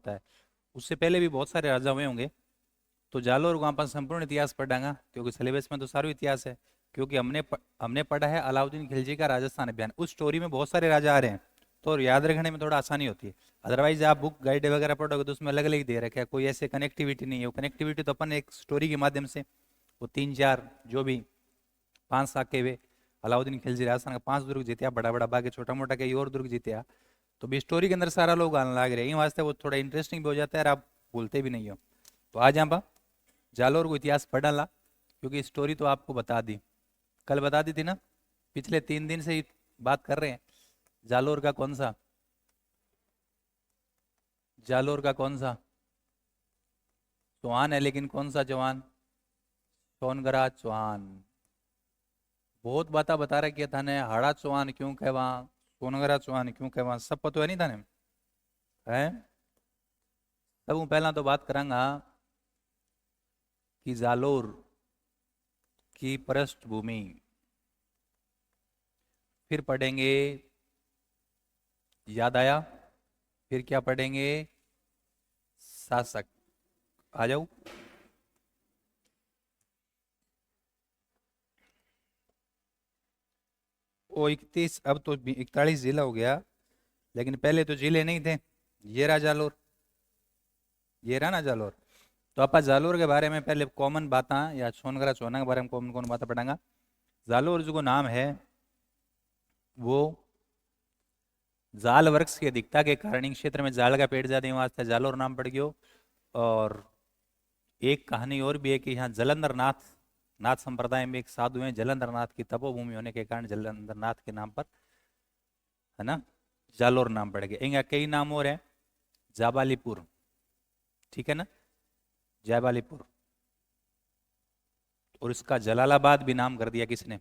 होता है। उससे पहले भी बहुत सारे राजा हुए होंगे। तो जालोर को अपन संपूर्ण इतिहास पढ़ांगा, क्योंकि सिलेबस में तो सारा इतिहास है। क्योंकि हमने पढ़ा है अलाउद्दीन खिलजी का राजस्थान अभियान, उस स्टोरी में बहुत सारे राजा आ रहे हैं, तो याद रखने में थोड़ा आसानी होती है। अदरवाइज आप बुक गाइड वगैरह पढ़ोगे तो उसमें अलग अलग ही दे रखा है, कोई ऐसे कनेक्टिविटी नहीं है। वो कनेक्टिविटी तो अपन एक स्टोरी के माध्यम से, वो 3 4 जो भी 5 साके हुए, अलाउद्दीन खिलजी राजस्थान का 5 दुर्ग जीत्या, बड़ा बड़ा बाकी छोटा मोटा कई और दुर्ग जीत्या। तो भी स्टोरी के अंदर सारा लोग आने लग रहे हैं वास्ते, वो थोड़ा इंटरेस्टिंग भी हो जाता है और आप भूलते भी नहीं हो। तो आज यहाँ पर जालोर को इतिहास पढ़ डाला, क्योंकि स्टोरी तो आपको बता दी, कल बता दी थी ना, पिछले 3 दिन से ही बात कर रहे हैं। जालोर का कौन सा, जालोर का कौन सा चौहान है, लेकिन कौन सा चौहान, सोनगरा चौहान। बहुत बातें बता रहा किया था ने, हाड़ा चौहान क्यों कहवा, सोनगरा चौहान क्यों कहवा, सब पता है नहीं था ने है। तब हूँ पहला तो बात करांगा कि जालोर की पृष्ठभूमि, फिर पढ़ेंगे, याद आया, फिर क्या पढ़ेंगे, शासक। आ जाओ। ओ 31, अब तो 41 जिला हो गया, लेकिन पहले तो जिले नहीं थे। ये रहा जालोर, ये रहा ना जालोर। तो आप जालोर के बारे में पहले कॉमन बातें, या सोनगरा चौहान के बारे में कौन कौन बातें पढ़ांगा। जालोर जो नाम है वो जाल वृक्ष की अधिकता के कारण इन क्षेत्र में जाल का पेड़ ज्यादा वास्ते जालोर नाम पड़ गयो। और एक कहानी और भी है कि यहाँ जलंधर नाथ, नाथ संप्रदाय में एक साधु हैं, जलंधर नाथ की तपोभूमि होने के कारण जलंधर नाथ के नाम पर, है ना, जालोर नाम पड़ गया। इनका कई नाम और है, जाबालीपुर, ठीक है ना, जयबालीपुर। और इसका जलालाबाद भी नाम कर दिया किसने,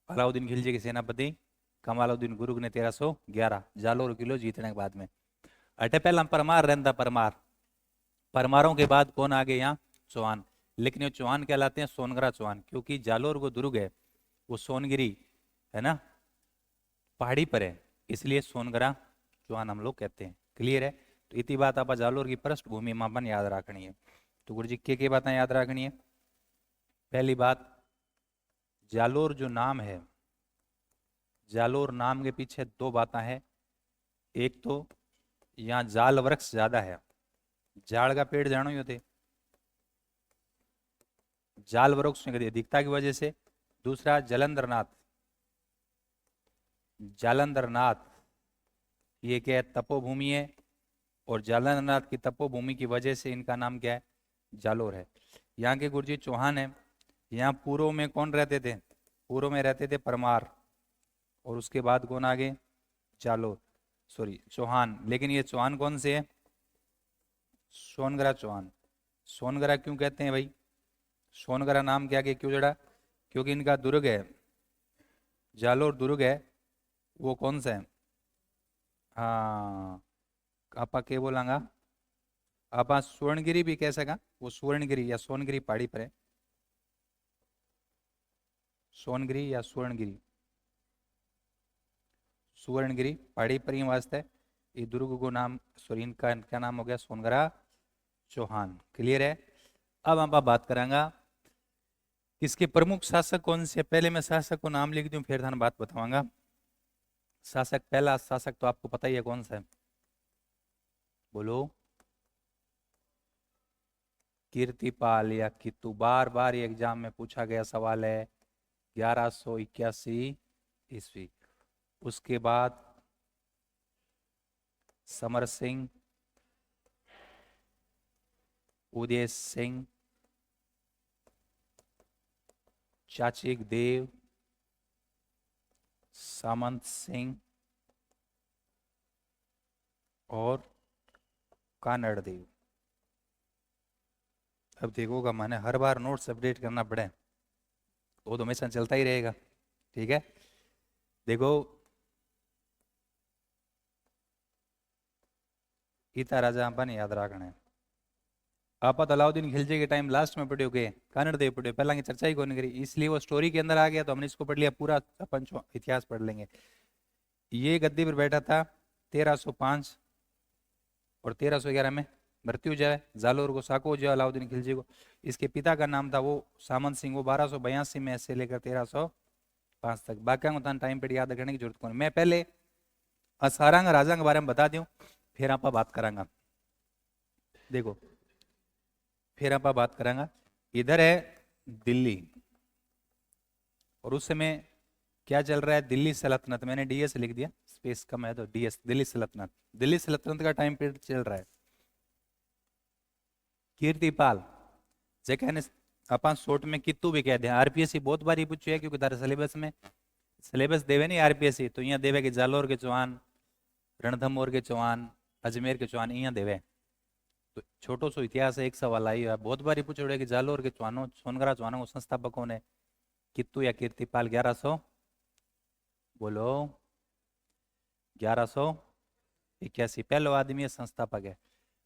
अलाउद्दीन खिलजी के सेनापति कमालुद्दीन गुरुग ने 1311 जालोर किलो जीतने के बाद में। अटे पहला परमार रहता, परमार, परमारों के बाद कौन आ गए यहाँ, चौहान। लेकिन ये चौहान कहलाते हैं सोनगरा चौहान, क्योंकि जालोर को दुर्ग है वो सोनगिरी, है ना, पहाड़ी पर है, इसलिए सोनगरा चौहान हम लोग कहते हैं। क्लियर है। तो इतनी बात आप जालोर की पृष्ठभूमि में अपन याद रखनी है। तो गुरु जी के बातें याद रखनी है। पहली बात, जालोर जो नाम है, जालोर नाम के पीछे 2 बातें हैं। एक तो यहाँ जाल वृक्ष ज्यादा है, जाड़ का पेड़ जानो ही होते, जाल वृक्ष की अधिकता की वजह से। दूसरा जलंधर नाथ, जालंधर नाथ ये क्या है, तपोभूमि है, और जालंधर नाथ की तपोभूमि की वजह से इनका नाम क्या है, जालोर है। यहाँ के गुरुजी चौहान है। यहाँ पूर्व में कौन रहते थे, पूर्व में रहते थे परमार, और उसके बाद कौन आगे, जालोर, सॉरी चौहान। लेकिन ये चौहान कौन से है, सोनगरा चौहान। सोनगरा क्यों कहते हैं भाई, सोनगरा नाम क्या के क्यों जड़ा, क्योंकि इनका दुर्ग है, जालोर दुर्ग है, वो कौन सा है, हाँ आपा के बोलांगा, आप स्वर्णगिरी भी कह सका, वो स्वर्णगिरी या सोनगिरी पहाड़ी पर है, सोनगिरी या स्वर्णगिरी, सुवर्णगिरी पहाड़ी पर ही वास्ते ये दुर्ग को नाम, सॉरी इनका क्या नाम हो गया, सोनगरा चौहान। क्लियर है। अब हम बात करांगा इसके प्रमुख शासक कौन से। पहले मैं शासक को नाम लिख दूं, फिर थान बात बताऊंगा। शासक, पहला शासक तो आपको पता ही है कौन सा है, बोलो, कीर्तिपाल या कितु। बार बार एग्जाम में पूछा गया सवाल है, 1181 ईस्वी। उसके बाद समर सिंह, उदय सिंह, चाचिक देव, सामंत सिंह और कानड़ देव। अब देखोगा मैंने हर बार नोट्स अपडेट करना पड़े, वो तो हमेशा चलता ही रहेगा, ठीक है। देखो इतना राजा अपन याद रखना है। आप अलाउद्दीन खिलजी के टाइम लास्ट में पढ़े गए, कानड़ देव पढ़े, पहला की चर्चा ही कौन करी, इसलिए वो स्टोरी के अंदर आ गया, तो हमने इसको पढ़ लिया, पूरा अपन इतिहास पढ़ लेंगे। ये गद्दी पर बैठा था 1305 और 1311 में मृत्यु हो जाए। जालोर को साको हो जाए अलाउद्दीन खिलजी को। इसके पिता का नाम था वो सामंत सिंह, वो 1282 में से लेकर 1305 तक। बाकी टाइम पीरियड याद रखने की जरूरत कौन। मैं पहले सारंग राजा के बारे में बता दूं, फिर आप बात करांगा। देखो फिर आप बात करांगा। इधर है दिल्ली, और उस समय क्या चल रहा है, दिल्ली सल्तनत। मैंने डीएस लिख दिया, स्पेस कम है तो डीएस, दिल्ली सल्तनत। दिल्ली सल्तनत का टाइम पीरियड चल रहा है। कीर्तिपाल जे कहने अपन शॉर्ट में कित्तू भी कहते हैं। आरपीएससी बहुत बार पूछे है, क्योंकि तारे सिलेबस में सिलेबस देवे नहीं आरपीएससी, तो यहाँ देवे कि जालोर के चौहान, रणथंभौर के चौहान, अजमेर के चौहान, यहाँ देवे। तो छोटो सो इतिहास है, एक सवाल आई है बहुत बार पूछे कि जालोर के चौहानों, सोनगरा चौहानों को संस्थापकों ने कित्तू या कीर्तिपाल 1100, बोलो 1181। पहलो आदमी है संस्थापक है।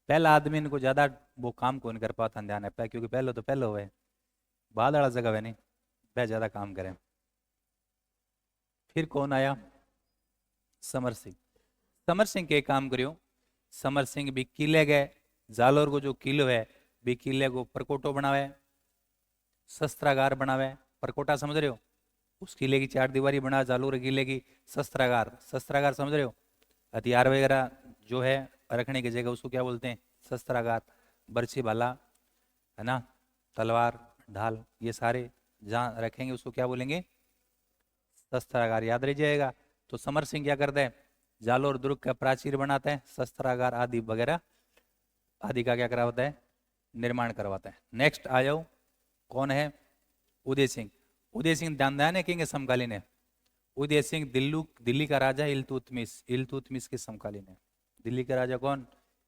पहला आदमी इनको ज्यादा वो काम कौन कर पाता ध्यान है, क्योंकि पहले तो पहले हुए बाद वाला जगह है नहीं, वह ज्यादा काम करें। फिर कौन आया, समर सिंह। समर सिंह के काम करियो। समर सिंह भी किले गए, जालोर को जो किलो है भी किले को परकोटो बनावे, शस्त्रागार बनावे। परकोटा समझ रहे हो, उस किले की 4 दीवारी बना, जालोर किले की शस्त्रागार। शस्त्रागार समझ रहे हो, हथियार वगैरह जो है रखने की जगह, उसको क्या बोलते हैं, शस्त्रागार। बर्छी भाला है ना, तलवार ढाल, ये सारे जहाँ रखेंगे उसको क्या बोलेंगे, शस्त्रागार। याद रह जाएगा। तो समर सिंह क्या करते हैं, जालोर दुर्ग का प्राचीर बनाते हैं, शस्त्रागार आदि वगैरह आदि का क्या करवाता है, निर्माण करवाता है। नेक्स्ट आ जाओ, कौन है, उदय सिंह। उदय सिंह दानदाने किंग के समकालीन है। उदय सिंह दिल्ली का राजा इल्तुतमिश के समकालीन है। दिल्ली का राजा कौन,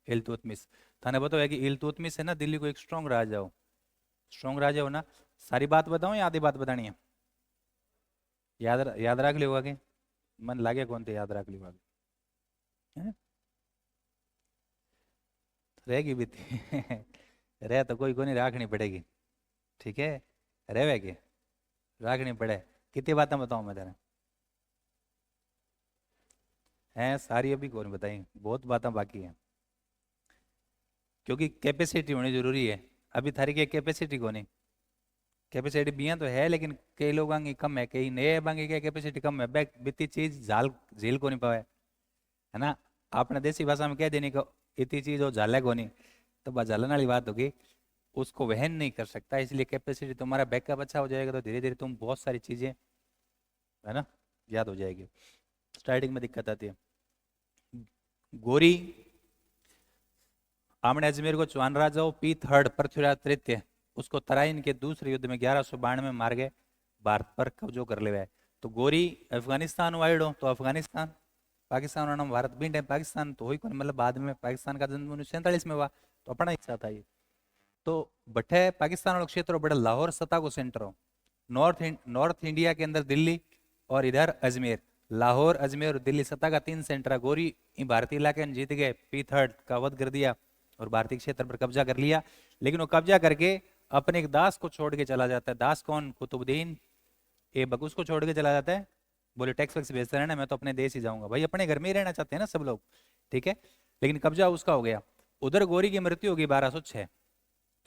इल्तुतमिश। थाने बताओ है कि इल्तुतमिश है ना दिल्ली को एक स्ट्रॉन्ग राजा हो, स्ट्रॉन्ग राजा हो ना। सारी बात बताऊं या आधी बात बतानी है, याद रख लियो आगे, मन लागे कौन थे याद रख लियो आगे, रहेगी बीती रह तो कोई नहीं, रखनी पड़ेगी, ठीक है, रहे के रखनी पड़े। कितनी बातें बताऊं मैं तेरे, हैं सारी अभी कौन बताई, बहुत बातें बाकी हैं, क्योंकि कैपेसिटी होनी जरूरी है। अभी थारी की कैपेसिटी को नहीं, कैपेसिटी बिया तो है, लेकिन कई लोगों की कम है, कई नए बांगी की कैपेसिटी कम है। बैक बीती चीज झाल झील को नहीं पावे, है ना। आपने देसी भाषा में कह देनी को इतनी चीज हो झाले को नहीं, तो बस झालन वाली बात होगी, उसको वहन नहीं कर सकता। इसलिए कैपेसिटी तुम्हारा बैकअप अच्छा हो जाएगा तो धीरे धीरे तुम बहुत सारी चीजें, है ना, याद हो जाएगी। स्टार्टिंग में दिक्कत आती है। गोरी आमने अजमेर को चौहान राजाओं पी थर्ड पृथ्वीराज तृतीय उसको तराइन के दूसरे युद्ध में 1192 में मार गए, भारत पर कब्जो कर ले। तो गोरी अफगानिस्तान वाइड तो अफगानिस्तान, पाकिस्तान नाम भारत भी है, पाकिस्तान तो हुई कौन, मतलब बाद में पाकिस्तान का जन्म 1947 में हुआ, तो अपना हिस्सा था ये। तो बठे पाकिस्तान वाला क्षेत्र बड़ा लाहौर सतह को सेंटर हो, नॉर्थ इंडिया के अंदर दिल्ली और इधर अजमेर। लाहौर अजमेर और दिल्ली सतह का 3 सेंटर है। गोरी भारतीय इलाके में जीत गए, पी थर्ड का वध कर दिया और भारतीय क्षेत्र पर कब्जा कर लिया। लेकिन वो कब्जा करके अपने एक दास को छोड़ के चला जाता है। दास कौन, कुतुबुद्दीन ऐबक, उसको छोड़ के चला जाता है। बोले टैक्स वैक्स भेजते रहना, मैं तो अपने देश ही जाऊंगा। भाई अपने घर में ही रहना चाहते हैं ना सब लोग, ठीक है। लेकिन कब्जा उसका हो गया। उधर गोरी की मृत्यु होगी 1206।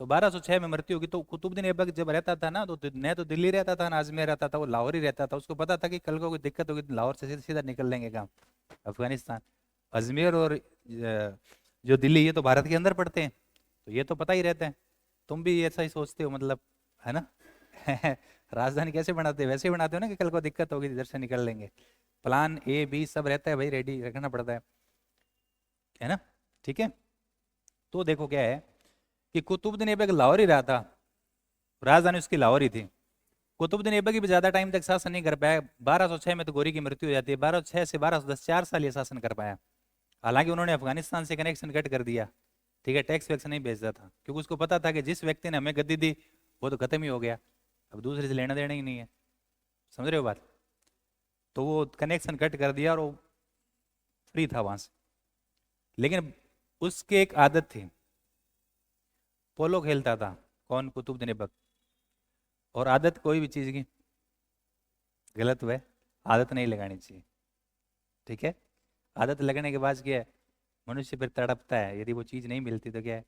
तो 1206 में मृत्यु होगी। तो कुतुबुद्दीन ऐबक जब रहता था ना, तो न तो दिल्ली रहता था ना अजमेर रहता था, वो लाहौर ही रहता था। उसको पता था कि कल को कोई दिक्कत होगी तो लाहौर से सीधा सीधा निकल लेंगे काम अफगानिस्तान। अजमेर और जो दिल्ली ये तो भारत के अंदर पड़ते हैं, तो ये तो पता ही रहता है। तुम भी ऐसा ही सोचते हो, मतलब, है ना राजधानी कैसे बनाते हो, वैसे ही बनाते हो ना कि कल को दिक्कत होगी इधर से निकल लेंगे। प्लान ए बी सब रहता है भाई, रेडी रखना पड़ता है ना, ठीक है। तो देखो क्या है कि कुतुबुद्दीन ऐबक लाहौर ही रहा था, राजधानी उसकी लाहौर ही थी। कुतुबुद्दीन ऐबक भी ज्यादा टाइम तक शासन नहीं कर पाया। 1206 में तो गोरी की मृत्यु हो जाती है। 1206 से 1210 4 साल ये शासन कर पाया। हालांकि उन्होंने अफगानिस्तान से कनेक्शन कट कर दिया, ठीक है, टैक्स वैक्स नहीं भेजता था, क्योंकि उसको पता था कि जिस व्यक्ति ने हमें गद्दी दी वो तो खत्म ही हो गया, अब दूसरे से लेना देना ही नहीं है। समझ रहे हो बात। तो वो कनेक्शन कट कर दिया और वो फ्री था वहां से। लेकिन उसकी एक आदत थी, पोलो खेलता था। कौन, कुतुबुद्दीन ऐबक। और आदत कोई भी चीज की गलत हुए, आदत नहीं लगानी चाहिए, ठीक है। आदत लगने के बाद क्या है मनुष्य फिर तड़पता है, यदि वो चीज नहीं मिलती तो क्या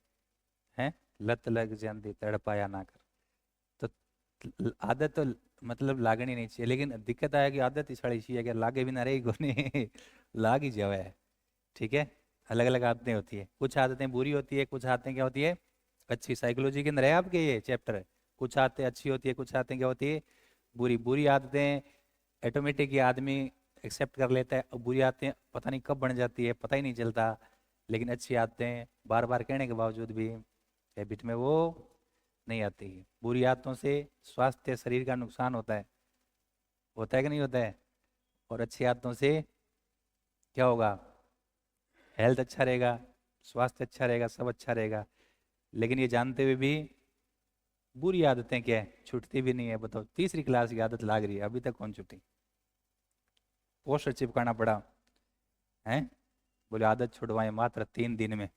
है, लत लग जाती तड़पाया ना कर। तो आदत तो मतलब लागनी नहीं चाहिए, लेकिन दिक्कत आया कि आदत ही साड़ी चाहिए, अगर लागे भी ना रही कोने लाग ही जावे है। ठीक है, अलग अलग आदतें होती है, कुछ आदतें बुरी होती है, कुछ आदतें क्या होती है अच्छी। साइकोलॉजी के अंदर है आपके ये चैप्टर, कुछ आदतें अच्छी होती है, कुछ आदतें क्या होती है बुरी। बुरी आदतें ऑटोमेटिक ये आदमी एक्सेप्ट कर लेता है, और बुरी आदतें पता नहीं कब बन जाती है, पता ही नहीं चलता। लेकिन अच्छी आदतें बार बार कहने के बावजूद भी हैबिट में वो नहीं आती है। बुरी आदतों से स्वास्थ्य शरीर का नुकसान होता है कि नहीं होता है। और अच्छी आदतों से क्या होगा, हेल्थ अच्छा रहेगा, स्वास्थ्य अच्छा रहेगा, सब अच्छा रहेगा। लेकिन ये जानते हुए भी बुरी आदतें क्या है छूटती भी नहीं है। बताओ, तीसरी क्लास की आदत लाग रही है, अभी तक कौन छूटी। पोस्टर चिपकाना पड़ा है, बोले आदत छुड़वाएं मात्र 3 दिन में,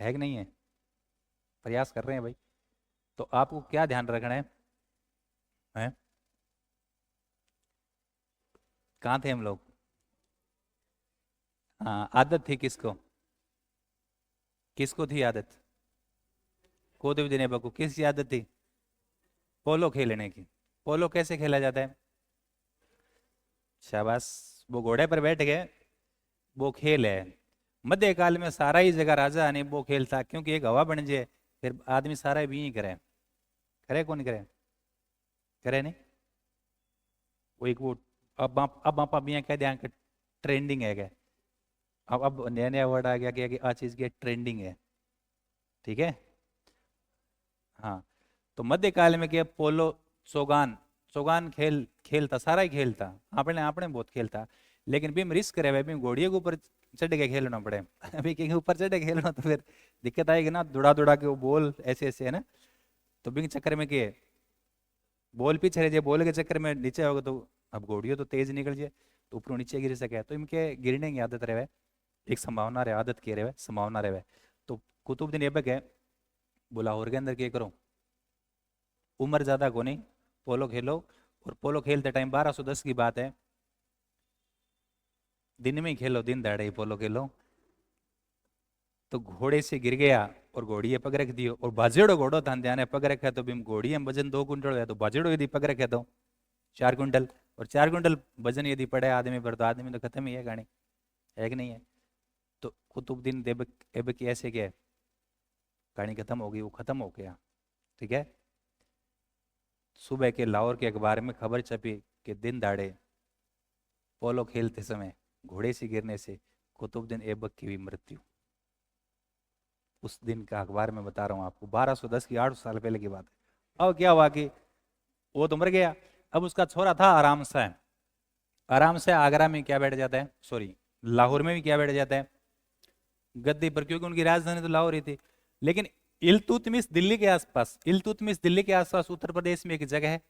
है कि नहीं है। प्रयास कर रहे हैं भाई। तो आपको क्या ध्यान रखना है? कहाँ थे हम लोग। हाँ, आदत थी किसको, किसको थी आदत। कोदेव दिनेबा को किसकी आदत थी, पोलो खेलने की। पोलो कैसे खेला जाता है, शाबाश, वो घोड़े पर बैठ गए, वो खेल है। मध्यकाल में सारा ही जगह राजा ने वो खेल था, क्योंकि एक हवा बन जाए फिर आदमी सारा भी ही करे, करे कौन करे, करे नहीं। वो एक वो अब आप यहाँ कह दिया कि ट्रेंडिंग है क्या, अब नया नया वर्ड आ गया कि आ चीज की ट्रेंडिंग है। ठीक है, हाँ। तो मध्यकाल में क्या पोलो, चौगान, चौगान खेल खेलता, सारा ही खेलता, आपने आपने बहुत खेलता। लेकिन बीम रिस्क करे भाई, बीम घोड़िए के ऊपर चढ़ के खेलना पड़े अभी के ऊपर चढ़ के खेलना तो फिर दिक्कत आएगी ना, दुड़ा दुड़ा के वो बॉल ऐसे ऐसे है ना। तो बिंग चक्कर में क्या बॉल पीछे रह जाए, बॉल के चक्कर में नीचे होगा तो अब घोड़ियों तो तेज निकल जाए तो ऊपर नीचे गिर सके, तो इनके गिरने की आदत रहे, एक संभावना रहे, आदत की रहे, संभावना रहे। तो कुतुबुद्दीन ऐबक है, बोला और के अंदर क्या करो, उम्र ज्यादा को नहीं, पोलो खेलो। और पोलो खेलते टाइम 1210 की बात है, दिन में ही खेलो, दिन दहाड़े ही पोलो खेलो। तो घोड़े से गिर गया और घोड़िए पग रख दियो, और बाजेड़ो घोड़ो था ध्यान पग रखा, तो बिम घोड़िए में वजन 2 कुंटल है, तो बाजेड़ो यदि पग रखे तो 4 कुंटल, और 4 कुंटल वजन यदि पड़े आदमी पर तो आदमी तो खत्म ही है कहानी, है कि नहीं है। तो कुतुबुद्दीन ऐबक ऐबक की ऐसे क्या है, कहानी खत्म हो गई, वो खत्म हो गया। ठीक है, सुबह के लाहौर के अखबार में खबर छपी कि दिन दाड़े पोलो खेलते समय घोड़े से गिरने से कुतुबुद्दीन ऐबक की हुई मृत्यु। उस दिन का अखबार में बता रहा हूँ आपको, 1210 की 800 साल पहले की बात है। अब क्या हुआ कि वो तो मर गया, अब उसका छोरा था आराम से, आराम से आगरा में क्या बैठ जाता है, सॉरी लाहौर में भी क्या बैठ जाता है गद्दी पर, क्योंकि उनकी राजधानी तो लाहौर ही थी। लेकिन इल्तुतमिश दिल्ली के आसपास, इल्तुतमिश दिल्ली के आसपास उत्तर प्रदेश में एक जगह है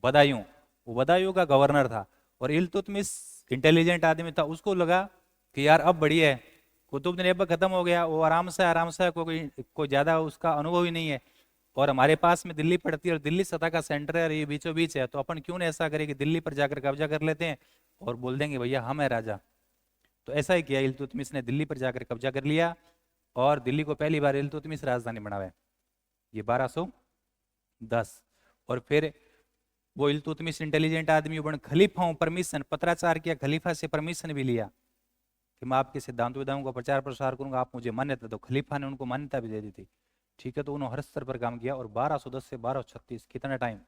बदायूं, वो बदायूं का गवर्नर था। और इल्तुतमिश इंटेलिजेंट आदमी था, उसको लगा कि यार अब बढ़िया है, कुतुबुद्दीन ऐबक खत्म हो गया, वो आराम से कोई ज्यादा उसका अनुभव ही नहीं है, और हमारे पास में दिल्ली पड़ती है और दिल्ली सतह का सेंटर है और ये बीचों बीच है, तो अपन क्यों ना ऐसा करें कि दिल्ली पर जाकर कब्जा कर लेते हैं और बोल देंगे भैया हम है राजा। तो ऐसा ही किया, इल्तुतमिश ने दिल्ली पर जाकर कब्जा कर लिया, और दिल्ली को पहली बार इल्तुतमिश राजधानी बनाया, ये 1210। और फिर वो इल्तुतमिश इंटेलिजेंट आदमी बन खलीफाओं परमिशन पत्राचार किया, खलीफा से परमिशन भी लिया कि मैं आपके सिद्धांत विधाओं का प्रचार प्रसार करूंगा, आप मुझे मान्यता दो। खलीफा ने उनको मान्यता भी दे दी थी। ठीक है, तो उन्होंने हर स्तर पर काम किया, और 1210 से 1236 कितना टाइम,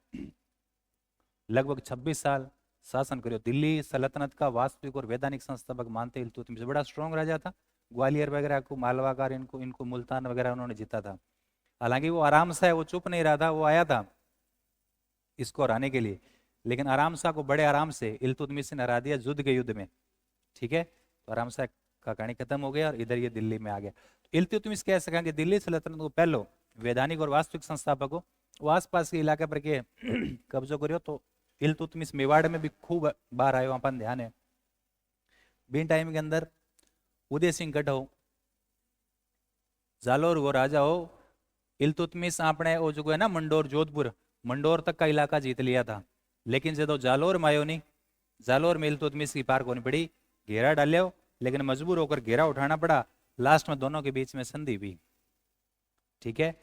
लगभग 26 साल शासन करो। दिल्ली सल्तनत का वास्तविक और वैधानिक संस्थापक मानते इल्तुतमिश बड़ा स्ट्रॉन्ग राजा था, ग्वालियर वगैरह को, मालवा इनको इनको मुल्तान वगैरह उन्होंने जीता था। हालांकि वो आराम सा है, वो चुप नहीं रहा था, वो आया था इसको हराने के लिए, लेकिन आराम शाह को बड़े आराम से इल्तुतमिश ने हरा दिया युद्ध के युद्ध में। ठीक है, तो आराम शाह का कहानी खत्म हो गया और इधर ये दिल्ली में आ गया। तो इल्तुतमिश कह सका कि दिल्ली सल्तनत को पहलो वैधानिक और वास्तविक संस्थापक हो, वो आसपास के इलाके पर के कब्जो करियो। तो इल्तुतमिश मेवाड़ में भी खूब बार आयो, अपन ध्यान है। बीन टाइम के अंदर उदय सिंह गढ़ हो, जालोर वो राजा हो, इल्तुतमिश आपने वो जो है ना मंडोर जोधपुर, मंडोर तक का इलाका जीत लिया था। लेकिन जो जालोर में आयो नहीं, जालोर में इल्तुतमिश की पार को नहीं पड़ी, घेरा डालियो, लेकिन मजबूर होकर घेरा उठाना पड़ा। लास्ट में दोनों के बीच में संधि भी। ठीक है,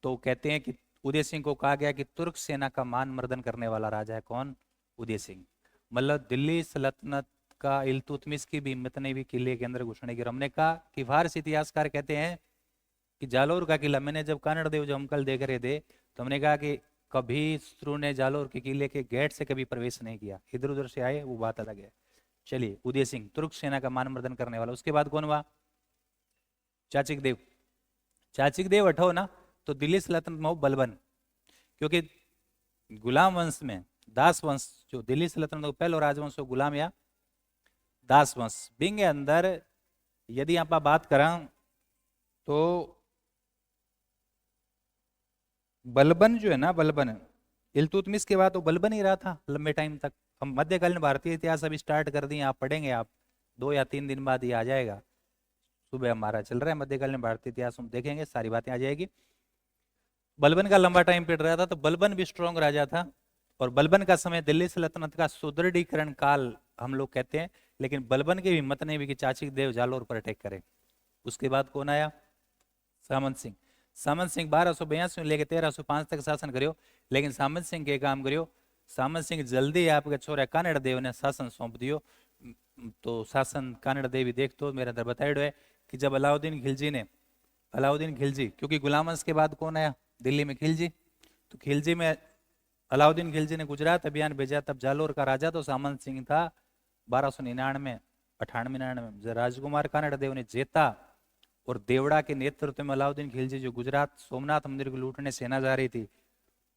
तो कहते हैं कि उदय सिंह को कहा गया कि तुर्क सेना का मान मर्दन करने वाला राजा है कौन? उदय सिंह। मतलब दिल्ली सल्तनत का इल्तुतमिश की भी हिम्मत नहीं भी किले के अंदर घुसने की। हमने कहा कि फारसी इतिहासकार कहते हैं कि जालोर का किला, मैंने जब कानड़ देव जो हम कल देख रहे थे तो हमने कहा कि कभी शत्रु ने जालोर के किले के गेट से कभी प्रवेश नहीं किया, इधर उधर से आए, वो बात अलग है। चलिए, उदय सिंह तुर्क सेना का मान मर्दन करने वाला। उसके बाद कौन हुआ? चाचिक देव। चाचिक देव हटो ना, तो दिल्ली सल्तनत में बलबन, क्योंकि गुलाम वंश में दास वंश, जो दिल्ली सल्तनत का पहला राजवंश गुलाम या दास वंश बिंग अंदर यदि आप बात करें तो बलबन जो है ना, बलबन इल्तुतमिश के बाद तो बलबन ही रहा था लंबे टाइम तक। हम मध्यकालीन भारतीय इतिहास अभी स्टार्ट कर दिए, आप पढ़ेंगे, आप 2 या 3 दिन बाद ये आ जाएगा। सुबह हमारा चल रहा है मध्यकालीन भारतीय इतिहास, हम देखेंगे सारी बातें आ जाएगी। बलबन का लंबा टाइम पीरियड रहा था, तो बलबन भी स्ट्रॉन्ग राजा था, और बलबन का समय दिल्ली सल्तनत का सुदृढ़ीकरण काल हम लोग कहते हैं। लेकिन बलबन की हिम्मत नहीं भी कि चाची देव जालोर पर अटैक करे। उसके बाद कौन आया? सामंत सिंह। सामंत सिंह 1282 लेके 1305 तक शासन करियो, लेकिन सामंत सिंह के काम करियो, सामंत सिंह जल्दी आपके छोरे कानड़ देव ने शासन सौंप दियो। तो शासन कानड़ देवी देख तो मेरे अंदर बताया है कि जब अलाउद्दीन खिलजी ने, अलाउद्दीन खिलजी, क्योंकि गुलाम वंश के बाद कौन आया दिल्ली में? खिलजी। तो खिलजी में अलाउद्दीन खिलजी ने गुजरात अभियान भेजा, तब जालोर का राजा तो सामंत सिंह था। 1299 98 99 में राजकुमार कानड़ देव ने जेता, और देवड़ा के नेतृत्व में अलाउद्दीन खिलजी जो गुजरात सोमनाथ मंदिर को लूटने सेना जा रही थी,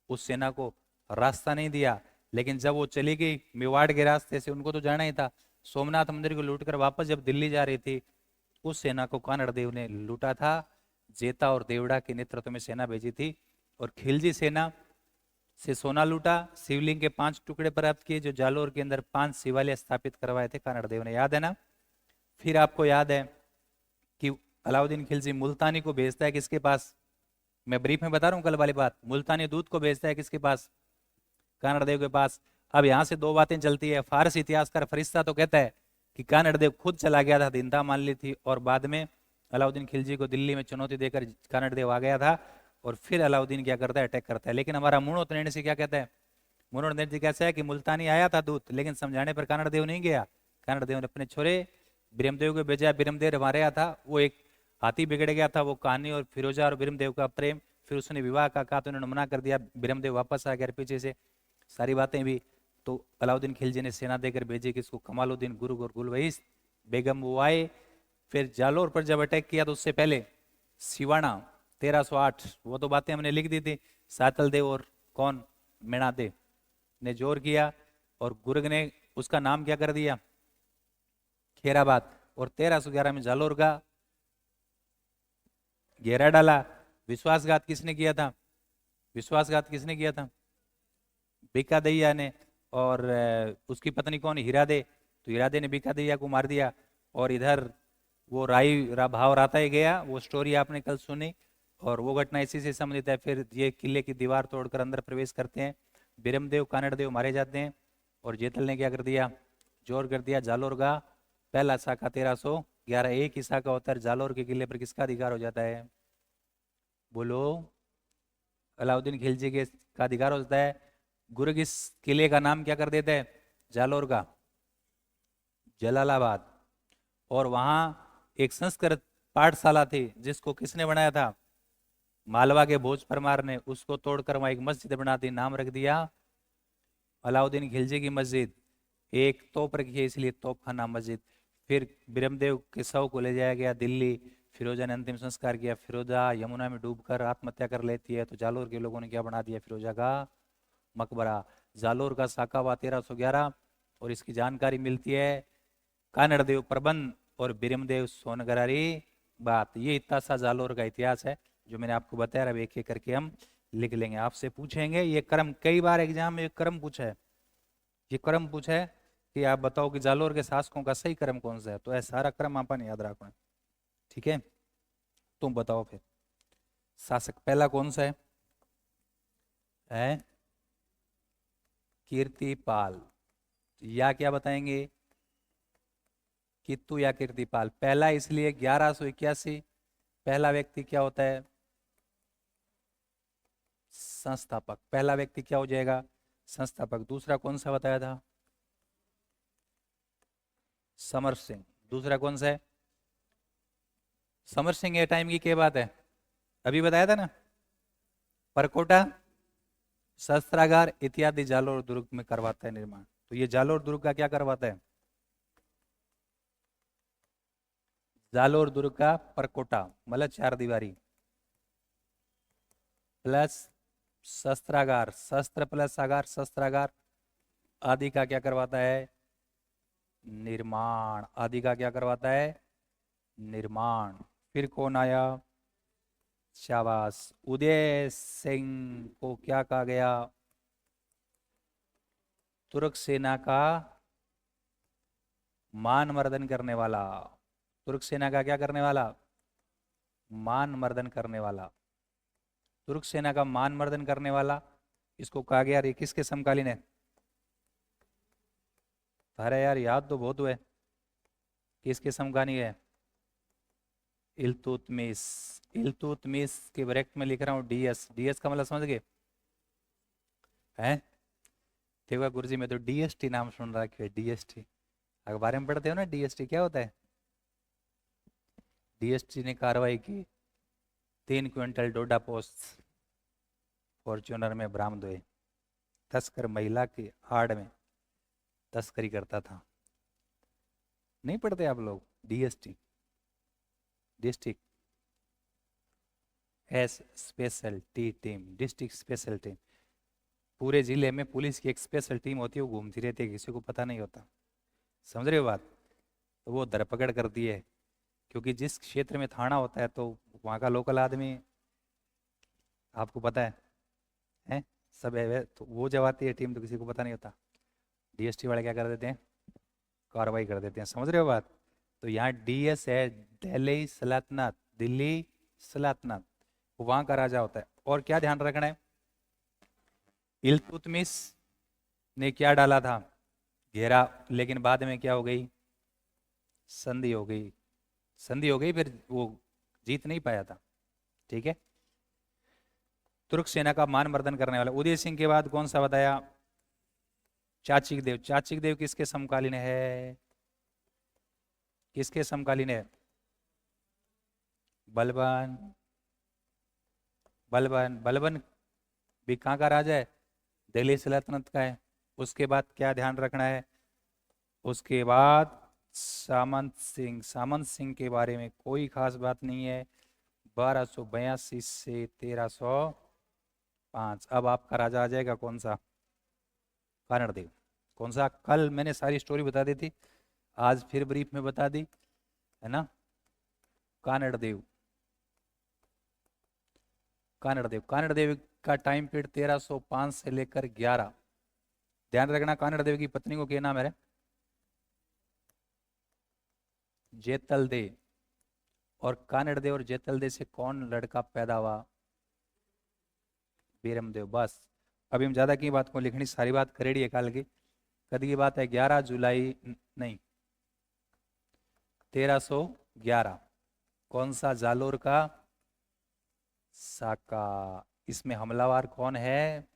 उस सेना को रास्ता नहीं दिया। लेकिन जब वो चली गई मेवाड़ के रास्ते से, उनको तो जाना ही था, सोमनाथ मंदिर को लूटकर वापस जब दिल्ली जा रही थी, उस सेना को कानड़ देव ने लूटा था। जेता और देवड़ा के नेतृत्व में सेना भेजी थी, और खिलजी सेना से सोना लूटा, शिवलिंग के 5 टुकड़े प्राप्त किए, जो जालोर के अंदर 5 शिवालय स्थापित करवाए थे कानड़ देव ने, याद है ना? फिर आपको याद है कि अलाउद्दीन खिलजी मुल्तानी को भेजता है किसके पास? मैं ब्रीफ में बता रहा हूँ कल वाली बात। मुल्तानी दूत को भेजता है किसके पास? कानड़ देव के पास। अब यहां से 2 बातें चलती है। फारसी इतिहासकार फरिश्ता तो कहता है कि कानड़ देव खुद चला गया था, दीनता मान ली थी, और बाद में अलाउद्दीन खिलजी को दिल्ली में चुनौती देकर कानड़ देव आ गया था, और फिर अलाउद्दीन क्या करता है? अटैक करता है। लेकिन हमारा मुणोत्तनसी क्या कहता है? मुणोत्तनसी कैसा है कि मुल्तानी आया था दूत, लेकिन समझाने पर कानड़ देव नहीं गया। कानड़ देव ने अपने छोरे ब्रह्मदेव को भेजा। ब्रह्मदेव हमारे यहाँ था, वो एक हाथी बिगड़ गया था, वो कहानी, और फिरोजा और ब्रह्मदेव का प्रेम, फिर उसने विवाह का कहा तो उन्होंने मना कर दिया, ब्रह्मदेव वापस आ गया पीछे से, सारी बातें भी। तो अलाउद्दीन खिलजी ने सेना देकर भेजी किसको? कमालुद्दीन गुरुग और गुलवहीस बेगम, वो आए। फिर जालोर पर जब अटैक किया तो उससे पहले सिवाना 1308, वो तो बातें हमने लिख दी थी, सातल देव और कौन? मेणादेव ने जोर किया, और गुर्ग ने उसका नाम क्या कर दिया? खेराबाद। और 1311 में जालोर का घेरा डाला। विश्वासघात किसने किया था? विश्वासघात किसने किया था? बीकादैया ने। और उसकी पत्नी कौन? हीरादे। तो हीरादे ने बीकादैया को मार दिया, और इधर वो भाव राता ही गया, वो स्टोरी आपने कल सुनी, और वो घटना इसी से संबंधित है। फिर ये किले की दीवार तोड़कर अंदर प्रवेश करते हैं, बिरमदेव कानड़ देव मारे जाते हैं, और जेतल ने क्या कर दिया? जोर कर दिया। जालोर का पहला शाखा 1311, एक ही शाखा होता है। जालोर के किले पर किसका अधिकार हो जाता है? बोलो। अलाउद्दीन खिलजी के का अधिकार हो जाता है। गुर्ग इस किले का नाम क्या कर देते हैं? जालोर का जलालाबाद। और वहां एक संस्कृत पाठशाला थी, जिसको किसने बनाया था? मालवा के भोज परमार ने। उसको तोड़कर वहां एक मस्जिद बना दी, नाम रख दिया अलाउद्दीन खिलजी की मस्जिद। एक तोप रखी है इसलिए तोपखाना मस्जिद। फिर ब्रह्मदेव के शव को ले जाया गया दिल्ली, फिरोजा ने अंतिम संस्कार किया। फिरोजा यमुना में डूबकर आत्महत्या कर लेती है, तो जालोर के लोगों ने क्या बना दिया? फिरोजा का मकबरा। जालोर का साका हुआ 1311, और इसकी जानकारी मिलती है कानड़ देव प्रबंध और ब्रह्मदेव सोनगरारी बात। ये इतना सा जालोर का इतिहास है जो मैंने आपको बताया। अब एक एक करके हम लिख लेंगे। आपसे पूछेंगे ये क्रम, कई बार एग्जाम में क्रम पूछा है, ये क्रम पूछा है कि आप बताओ कि जालोर के शासकों का सही क्रम कौन सा है, तो ऐसा सारा क्रम आपने याद रखना है। ठीक है, तुम बताओ फिर शासक पहला कौन सा है? कीर्तिपाल। या क्या बताएंगे? कित्तू या कीर्तिपाल। पहला इसलिए 1181, पहला व्यक्ति क्या होता है? संस्थापक। पहला व्यक्ति क्या हो जाएगा? संस्थापक। दूसरा कौन सा बताया था? समर सिंह। दूसरा कौन सा है? समर सिंह ये टाइम की क्या बात है? अभी बताया था ना। परकोटा, शस्त्रागार इत्यादि जालोर दुर्ग में करवाता है निर्माण। तो ये जालोर दुर्ग का क्या करवाता है? जालोर दुर्ग का परकोटा मतलब 4 दीवारी प्लस शस्त्रागार, शस्त्र प्लस आगार, शस्त्रागार आदि का क्या करवाता है? निर्माण। आदि का क्या करवाता है? निर्माण। फिर कौन आया? शाबाश, उदय सिंह को क्या कहा गया? तुर्क सेना का मान मर्दन करने वाला। तुर्क सेना का क्या करने वाला? मान मर्दन करने वाला। तुर्क सेना का मान मर्दन करने वाला इसको कहा गया। ये किसके समकालीन है? अरे यार याद तो बहुत हुए। किसके समकालीन है? इल्तुतमिश। इल्तुतमिश के ब्रैकेट में लिख रहा हूँ डीएस। डीएस का मतलब समझ गए हैं? देखो गुरुजी मैं तो डीएसटी नाम सुन रहा है। डीएसटी अखबार में पढ़ते हो ना। डीएसटी क्या होता है? डीएसटी ने कार्रवाई की, 3 क्विंटल डोडा पोस्ट फॉर्च्यूनर में बरामद हुए। तस्कर महिला की आड़ में तस्करी करता था। नहीं पढ़ते आप लोग? DST, district S special T team, district special team. पूरे जिले में पुलिस की एक स्पेशल टीम होती है, वो घूमती रहती है, किसी को पता नहीं होता। समझ रहे हो बात? तो वो धरपकड़ करती है, क्योंकि जिस क्षेत्र में थाना होता है तो वहाँ का लोकल आदमी आपको पता है सब है। तो वो जब आती है टीम तो किसी को पता नहीं होता। डीएसटी वाले क्या कर देते हैं? कार्रवाई कर देते हैं। समझ रहे हो बात? तो यहाँ डीएस है दिल्ली सल्तनत, दिल्ली सल्तनत, वहाँ का राजा होता है। और क्या ध्यान रखना है? इल्तुतमिश ने क्या डाला था? घेरा। लेकिन बाद में क्या हो गई? संधि हो गई। संधि हो गई, फिर वो जीत नहीं पाया था। ठीक है। तुर्क सेना का मान मर्दन करने वाला। उदय सिंह के बाद कौन सा बताया? चाचिक देव। चाचिक देव किसके समकालीन है? किसके समकालीन है? बलबन। बलबन। बलबन भी कहाँ का राजा है? दिल्ली सल्तनत का है। उसके बाद क्या ध्यान रखना है? उसके बाद सामंत सिंह। सामंत सिंह के बारे में कोई खास बात नहीं है। 1282 से 1305। अब आपका राजा आ जाएगा कौन सा? कानड़देव। कौन सा? कल मैंने सारी स्टोरी बता दी थी, आज फिर ब्रीफ में बता दी है ना। कानड़देव। कानड़देव। कानड़देव का टाइम पीरियड 1305 से लेकर 11। ध्यान रखना कानड़देव की पत्नी को क्या नाम है? जेतल दे। और कानड़देव और जेतल दे से कौन लड़का पैदा हुआ? बीरमदेव। बस अभी हम ज्यादा की बात को लिखनी, सारी बात करेड़ी है काल की। कद की बात है 11 जुलाई नहीं 1311। कौन सा? जालोर का साका। इसमें हमलावर कौन है?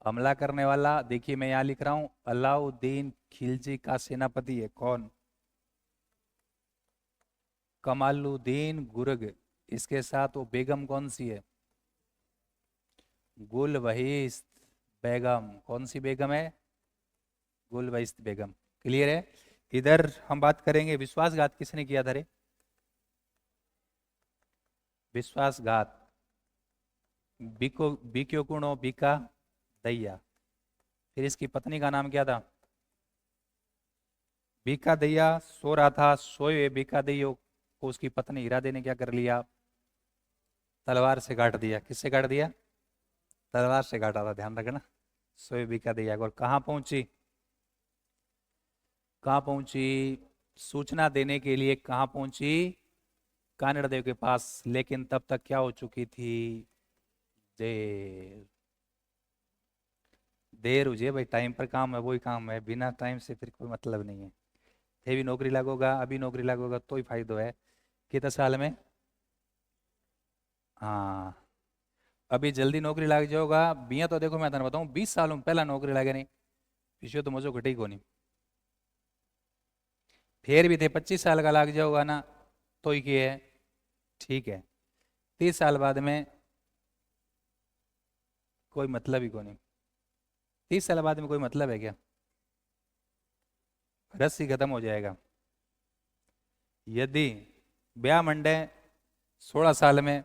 हमला करने वाला देखिए मैं यहां लिख रहा हूं, अलाउद्दीन खिलजी का सेनापति है। कौन? कमालुद्दीन गुर्ग। इसके साथ वो बेगम कौन सी है? गुलबहिस्त बेगम। कौन सी बेगम है? गुलबहिस्त बेगम। क्लियर है? इधर हम बात करेंगे विश्वासघात किसने किया था रे? विश्वासघात बिको बिक्यो कुणो बिका दैया। फिर इसकी पत्नी का नाम क्या था? बीका दैया। सो रहा था, सोए हुए बीका दैयो को उसकी पत्नी हीरा दे ने क्या कर लिया? तलवार से काट दिया। किससे काट दिया? तलवार से काटा था, ध्यान रखना। सोए बीका दैया। और कहाँ पहुंची? कहाँ पहुंची? सूचना देने के लिए कहाँ पहुंची? कानड़ देव के पास। लेकिन तब तक क्या हो चुकी थी? देर। देर हो जाए भाई, टाइम पर काम है वही काम है, बिना टाइम से फिर कोई मतलब नहीं है। थे भी नौकरी लगोगा, अभी नौकरी लगोगा तो ही फायदा है। कितने साल में? हाँ, अभी जल्दी नौकरी लग जाओगा बिया तो देखो मैं तेन बताऊँ 20 सालों में पहला नौकरी लगे नहीं, पिछले तो मजो घटी को नहीं। फिर भी थे 25 साल का लग जाओगा ना तो ही की है, ठीक है। 30 साल बाद में कोई मतलब ही को नहीं। 30 साल बाद में कोई मतलब है क्या? रस ही खत्म हो जाएगा। यदि ब्याह मंडे 16 साल में,